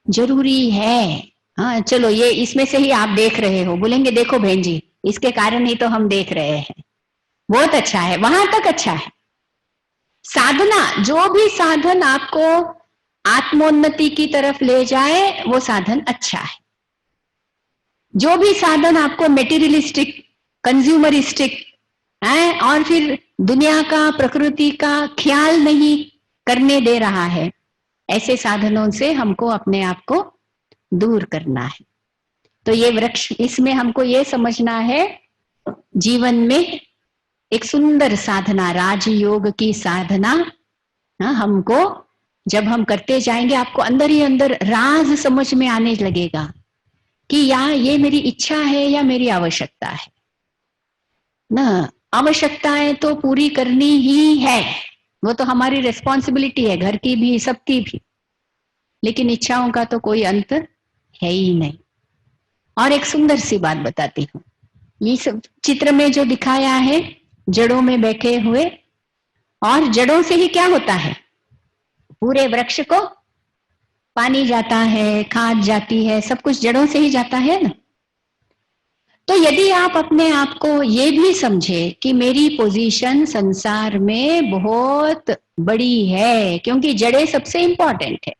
जरूरी है। हाँ चलो, ये इसमें से ही आप देख रहे हो, बोलेंगे देखो बहन जी इसके कारण ही तो हम देख रहे हैं, बहुत अच्छा है, वहां तक अच्छा है। साधना, जो भी साधन आपको आत्मोन्नति की तरफ ले जाए वो साधन अच्छा है। जो भी साधन आपको मेटीरियलिस्टिक, कंज्यूमरिस्टिक है और फिर दुनिया का, प्रकृति का ख्याल नहीं करने दे रहा है, ऐसे साधनों से हमको अपने आप को दूर करना है। तो ये वृक्ष, इसमें हमको ये समझना है, जीवन में एक सुंदर साधना, राजयोग की साधना, हमको जब हम करते जाएंगे आपको अंदर ही अंदर राज समझ में आने लगेगा कि या ये मेरी इच्छा है या मेरी आवश्यकता है ना। आवश्यकताएं तो पूरी करनी ही है, वो तो हमारी रिस्पॉन्सिबिलिटी है, घर की भी सबकी भी, लेकिन इच्छाओं का तो कोई अंत है ही नहीं। और एक सुंदर सी बात बताती हूँ, ये सब चित्र में जो दिखाया है, जड़ों में बैठे हुए, और जड़ों से ही क्या होता है, पूरे वृक्ष को पानी जाता है, खाद जाती है, सब कुछ जड़ों से ही जाता है ना। तो यदि आप अपने आप को ये भी समझे कि मेरी पोजीशन संसार में बहुत बड़ी है, क्योंकि जड़ें सबसे इंपॉर्टेंट है।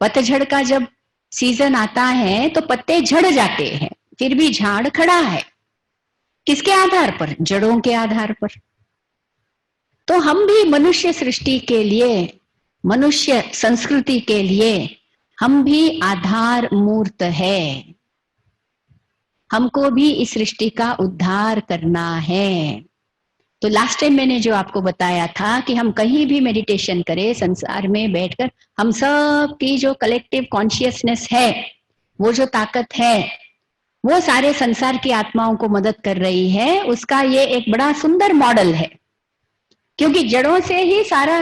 पतझड़ का जब सीजन आता है तो पत्ते झड़ जाते हैं, फिर भी झाड़ खड़ा है, किसके आधार पर? जड़ों के आधार पर। तो हम भी मनुष्य सृष्टि के लिए, मनुष्य संस्कृति के लिए हम भी आधार मूर्त है, हमको भी इस सृष्टि का उद्धार करना है। तो लास्ट टाइम मैंने जो आपको बताया था कि हम कहीं भी मेडिटेशन करें संसार में बैठकर, हम सब की जो कलेक्टिव कॉन्शियसनेस है, वो जो ताकत है, वो सारे संसार की आत्माओं को मदद कर रही है। उसका ये एक बड़ा सुंदर मॉडल है, क्योंकि जड़ों से ही सारा,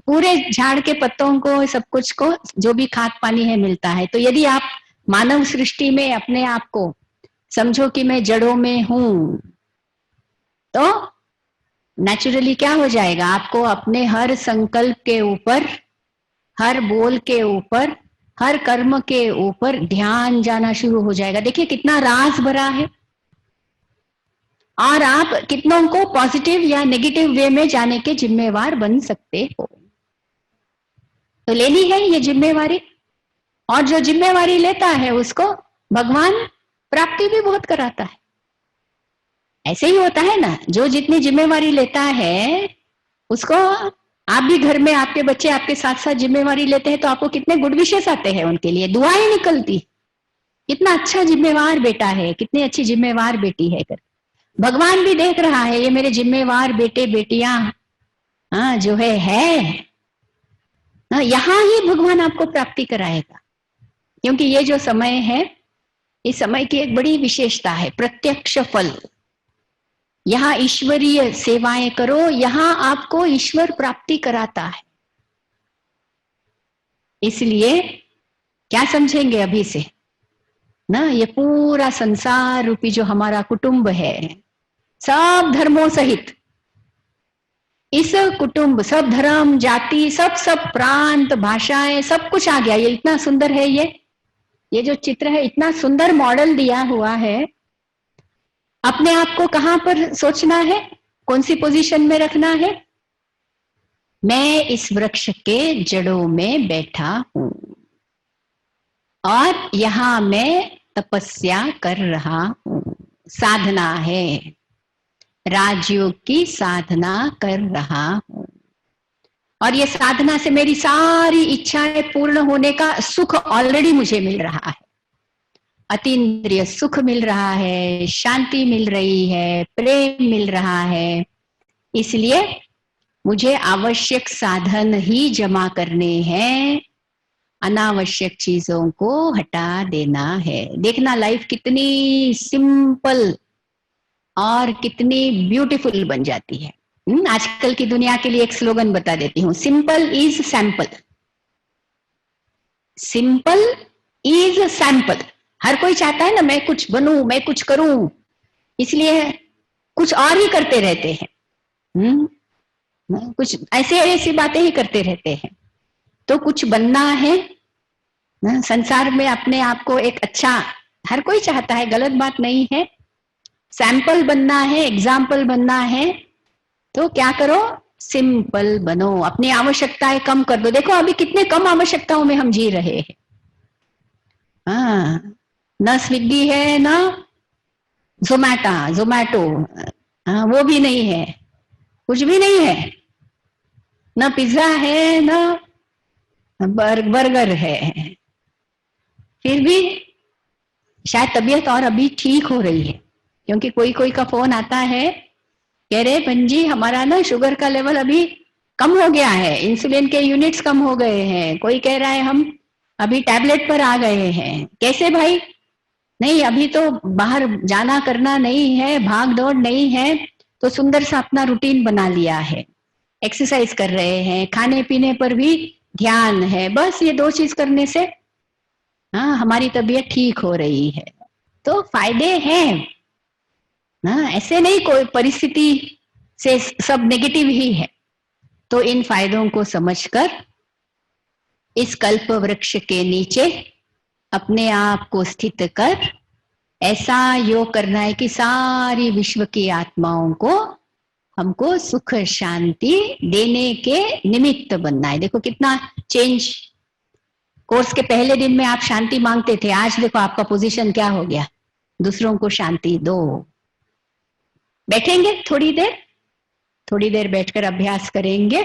पूरे झाड़ के पत्तों को, सब कुछ को जो भी खाद पानी है मिलता है। तो यदि आप मानव सृष्टि में अपने आप को समझो कि मैं जड़ों में हूं, तो नेचुरली क्या हो जाएगा, आपको अपने हर संकल्प के ऊपर, हर बोल के ऊपर, हर कर्म के ऊपर ध्यान जाना शुरू हो जाएगा। देखिए कितना राज भरा है, और आप कितनों को पॉजिटिव या नेगेटिव वे में जाने के जिम्मेवार बन सकते हो। तो लेनी है ये जिम्मेवारी, और जो जिम्मेवारी लेता है उसको भगवान प्राप्ति भी बहुत कराता है। ऐसे ही होता है ना, जो जितनी जिम्मेवारी लेता है उसको, आप भी घर में आपके बच्चे आपके साथ साथ जिम्मेवारी लेते हैं तो आपको कितने गुड विशेष आते हैं, उनके लिए दुआएं निकलती, कितना अच्छा जिम्मेवार बेटा है, कितनी अच्छी जिम्मेवार बेटी है कर। भगवान भी देख रहा है ये मेरे जिम्मेवार बेटे बेटियां, हाँ जो है हाँ, यहां ही भगवान आपको प्राप्ति कराएगा। क्योंकि ये जो समय है, इस समय की एक बड़ी विशेषता है प्रत्यक्ष फल। यहां ईश्वरीय सेवाएं करो, यहां आपको ईश्वर प्राप्ति कराता है। इसलिए क्या समझेंगे अभी से ना, ये पूरा संसार रूपी जो हमारा कुटुंब है, सब धर्मों सहित, इस कुटुंब, सब धर्म जाति, सब प्रांत भाषाएं, सब कुछ आ गया। ये इतना सुंदर है, ये जो चित्र है इतना सुंदर मॉडल दिया हुआ है। अपने आप को कहां पर सोचना है, कौन सी पोजीशन में रखना है। मैं इस वृक्ष के जड़ों में बैठा हूं और यहां मैं तपस्या कर रहा हूं, साधना है, राजयोग की साधना कर रहा हूं। और ये साधना से मेरी सारी इच्छाएं पूर्ण होने का सुख ऑलरेडी मुझे मिल रहा है। अतीन्द्रिय सुख मिल रहा है, शांति मिल रही है, प्रेम मिल रहा है। इसलिए मुझे आवश्यक साधन ही जमा करने हैं, अनावश्यक चीजों को हटा देना है। देखना लाइफ कितनी सिंपल और कितनी ब्यूटीफुल बन जाती है। आजकल की दुनिया के लिए एक स्लोगन बता देती हूँ, simple is sample. Simple is sample. हर कोई चाहता है ना मैं कुछ बनूं, मैं कुछ करूं, इसलिए कुछ और ही करते रहते हैं। कुछ ऐसे ऐसी बातें ही करते रहते हैं। तो कुछ बनना है ना, संसार में अपने आप को एक अच्छा, हर कोई चाहता है, गलत बात नहीं है। सैंपल बनना है, एग्जाम्पल बनना है, तो क्या करो, सिंपल बनो, अपनी आवश्यकताएं कम कर दो। देखो अभी कितने कम आवश्यकताओं में हम जी रहे हैं। हाँ, न स्विगी है ना जोमैटो, वो भी नहीं है, कुछ भी नहीं है, न पिज्जा है न बर्गर है। फिर भी शायद तबीयत और अभी ठीक हो रही है, क्योंकि कोई कोई का फोन आता है, कह रहे पंजी हमारा ना शुगर का लेवल अभी कम हो गया है, इंसुलिन के यूनिट्स कम हो गए हैं। कोई कह रहा है हम अभी टैबलेट पर आ गए हैं। कैसे भाई? नहीं, अभी तो बाहर जाना करना नहीं है, भाग दौड़ नहीं है, तो सुंदर सा अपना रूटीन बना लिया है, एक्सरसाइज कर रहे हैं, खाने पीने पर भी ध्यान है। बस ये 2 चीज करने से हाँ हमारी तबीयत ठीक हो रही है। तो फायदे हैं ना, ऐसे नहीं कोई परिस्थिति से सब नेगेटिव ही है। तो इन फायदों को समझकर इस कल्प वृक्ष के नीचे अपने आप को स्थित कर ऐसा योग करना है कि सारी विश्व की आत्माओं को हमको सुख शांति देने के निमित्त बनना है। देखो कितना चेंज। कोर्स के पहले दिन में आप शांति मांगते थे, आज देखो आपका पोजीशन क्या हो गया, दूसरों को शांति दो। बैठेंगे थोड़ी देर बैठकर अभ्यास करेंगे।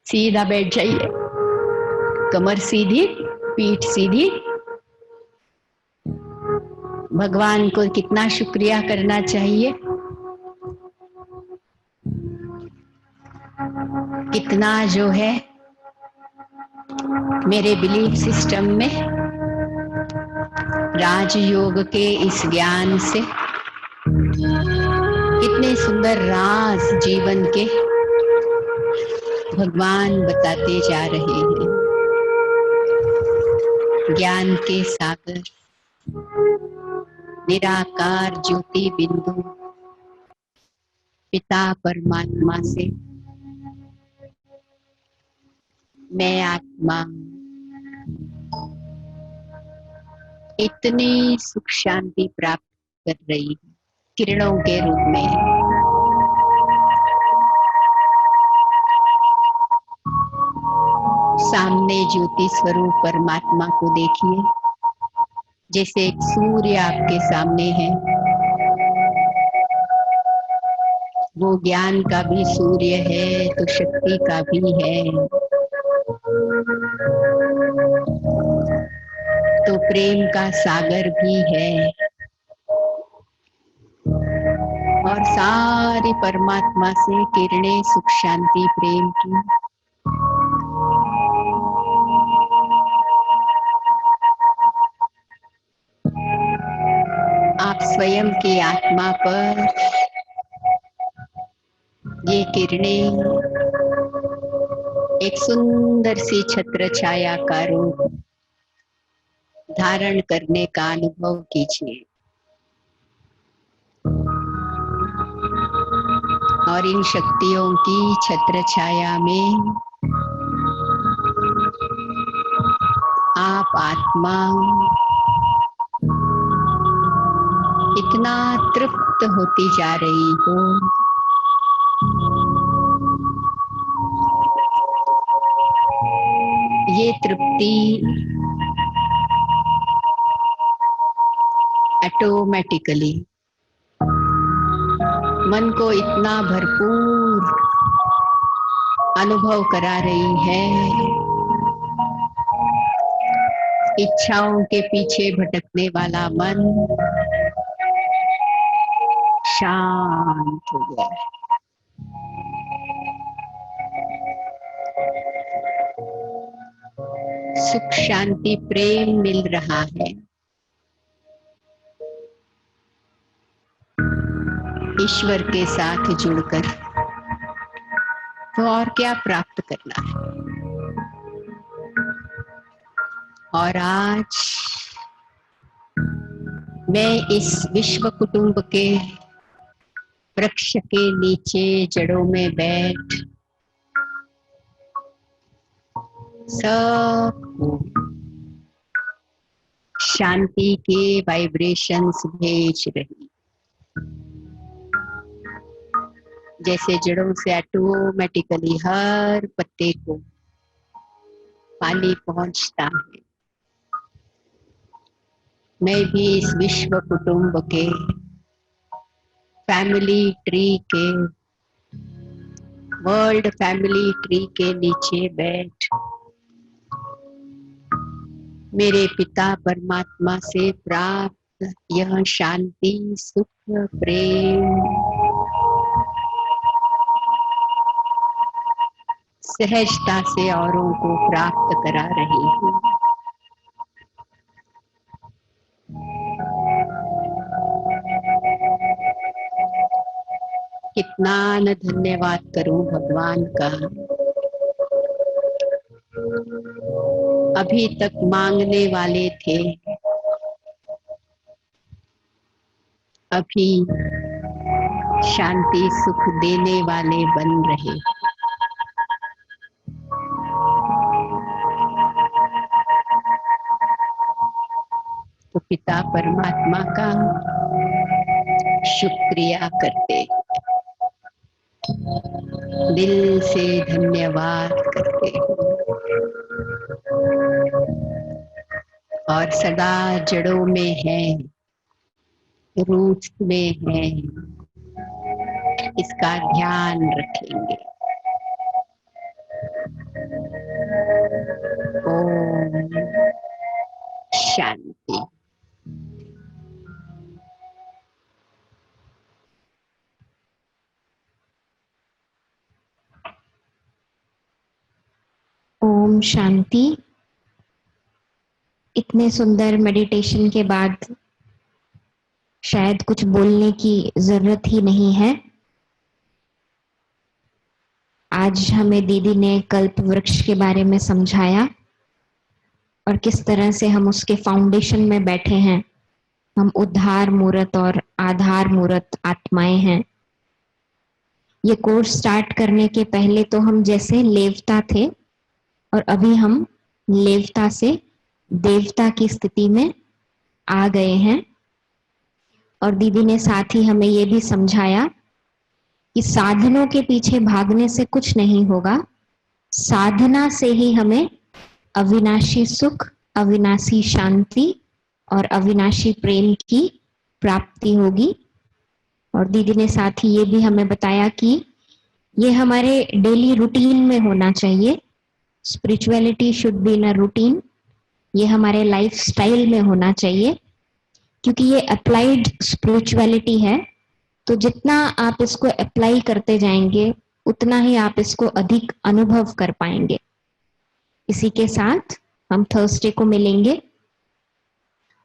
सीधा बैठ जाइए, कमर सीधी, पीठ सीधी। भगवान को कितना शुक्रिया करना चाहिए, कितना जो है मेरे बिलीफ सिस्टम में राजयोग के इस ज्ञान से कितने सुंदर राज जीवन के भगवान बताते जा रहे हैं। ज्ञान के सागर, निराकार ज्योति बिंदु, पिता परमात्मा से मैं आत्मा इतनी सुख शांति प्राप्त कर रही हूँ किरणों के रूप में। सामने ज्योति स्वरूप परमात्मा को देखिए, जैसे एक सूर्य आपके सामने है। वो ज्ञान का भी सूर्य है तो शक्ति का भी है, तो प्रेम का सागर भी है। और सारी परमात्मा से किरणें सुख शांति प्रेम की आप स्वयं की आत्मा पर ये किरणें एक सुंदर सी छत्र छाया का रूप धारण करने का अनुभव कीजिए। और इन शक्तियों की छत्र छाया में आप आत्मा इतना तृप्त होती जा रही हो। ये तृप्ति ऑटोमेटिकली मन को इतना भरपूर अनुभव करा रही है, इच्छाओं के पीछे भटकने वाला मन शांत हो गया। सुख शांति प्रेम मिल रहा है। ईश्वर के साथ जुड़कर तो और क्या प्राप्त करना है। और आज मैं इस विश्व कुटुंब के वृक्ष के नीचे जड़ों में बैठ सबको शांति के वाइब्रेशंस भेज रही। जैसे जड़ों से ऑटोमेटिकली हर पत्ते को पानी पहुंचता है, मैं भी इस विश्व कुटुंब के फैमिली ट्री के वर्ल्ड फैमिली ट्री के नीचे बैठ मेरे पिता परमात्मा से प्राप्त यह शांति सुख प्रेम सहजता से औरों को प्राप्त करा रही हूँ। कितना न धन्यवाद करूं भगवान का। अभी तक मांगने वाले थे, अभी शांति सुख देने वाले बन रहे। तो पिता परमात्मा का शुक्रिया करते, दिल से धन्यवाद करते और सदा जड़ों में है, रूट्स में है, इसका ध्यान रखेंगे। ओम शांति। ओम शांति। इतने सुंदर मेडिटेशन के बाद शायद कुछ बोलने की जरूरत ही नहीं है। आज हमें दीदी ने कल्प वृक्ष के बारे में समझाया और किस तरह से हम उसके फाउंडेशन में बैठे हैं। हम उद्धार मूर्त और आधार मूर्त आत्माएं हैं। ये कोर्स स्टार्ट करने के पहले तो हम जैसे लेवता थे और अभी हम लेवता से देवता की स्थिति में आ गए हैं। और दीदी ने साथ ही हमें ये भी समझाया कि साधनों के पीछे भागने से कुछ नहीं होगा, साधना से ही हमें अविनाशी सुख, अविनाशी शांति और अविनाशी प्रेम की प्राप्ति होगी। और दीदी ने साथ ही ये भी हमें बताया कि ये हमारे डेली रूटीन में होना चाहिए। Spirituality should be in a routine, ये हमारे लाइफ स्टाइल में होना चाहिए, क्योंकि ये अप्लाइड स्पिरिचुअलिटी है। तो जितना आप इसको अप्लाई करते जाएंगे उतना ही आप इसको अधिक अनुभव कर पाएंगे। इसी के साथ हम थर्सडे को मिलेंगे।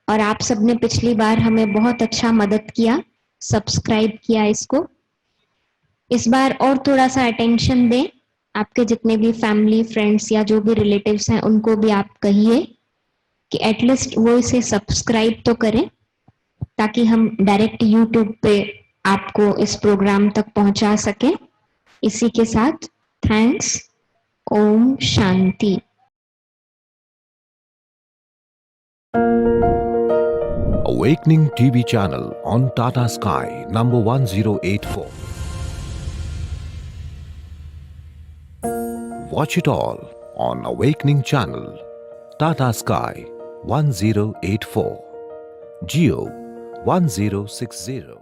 और आप सबने पिछली बार हमें बहुत अच्छा मदद किया, सब्सक्राइब किया इसको। इस बार और थोड़ा सा अटेंशन दें। आपके जितने भी फैमिली फ्रेंड्स या जो भी रिलेटिव्स हैं उनको भी आप कहिए कि एटलीस्ट वो इसे सब्सक्राइब तो करें, ताकि हम डायरेक्ट यूट्यूब पे आपको इस प्रोग्राम तक पहुंचा सकें। इसी के साथ thanks. Om Shanti. Awakening TV channel on Tata Sky number 1084. Watch it all on Awakening channel, Tata Sky 1084, Geo 1060.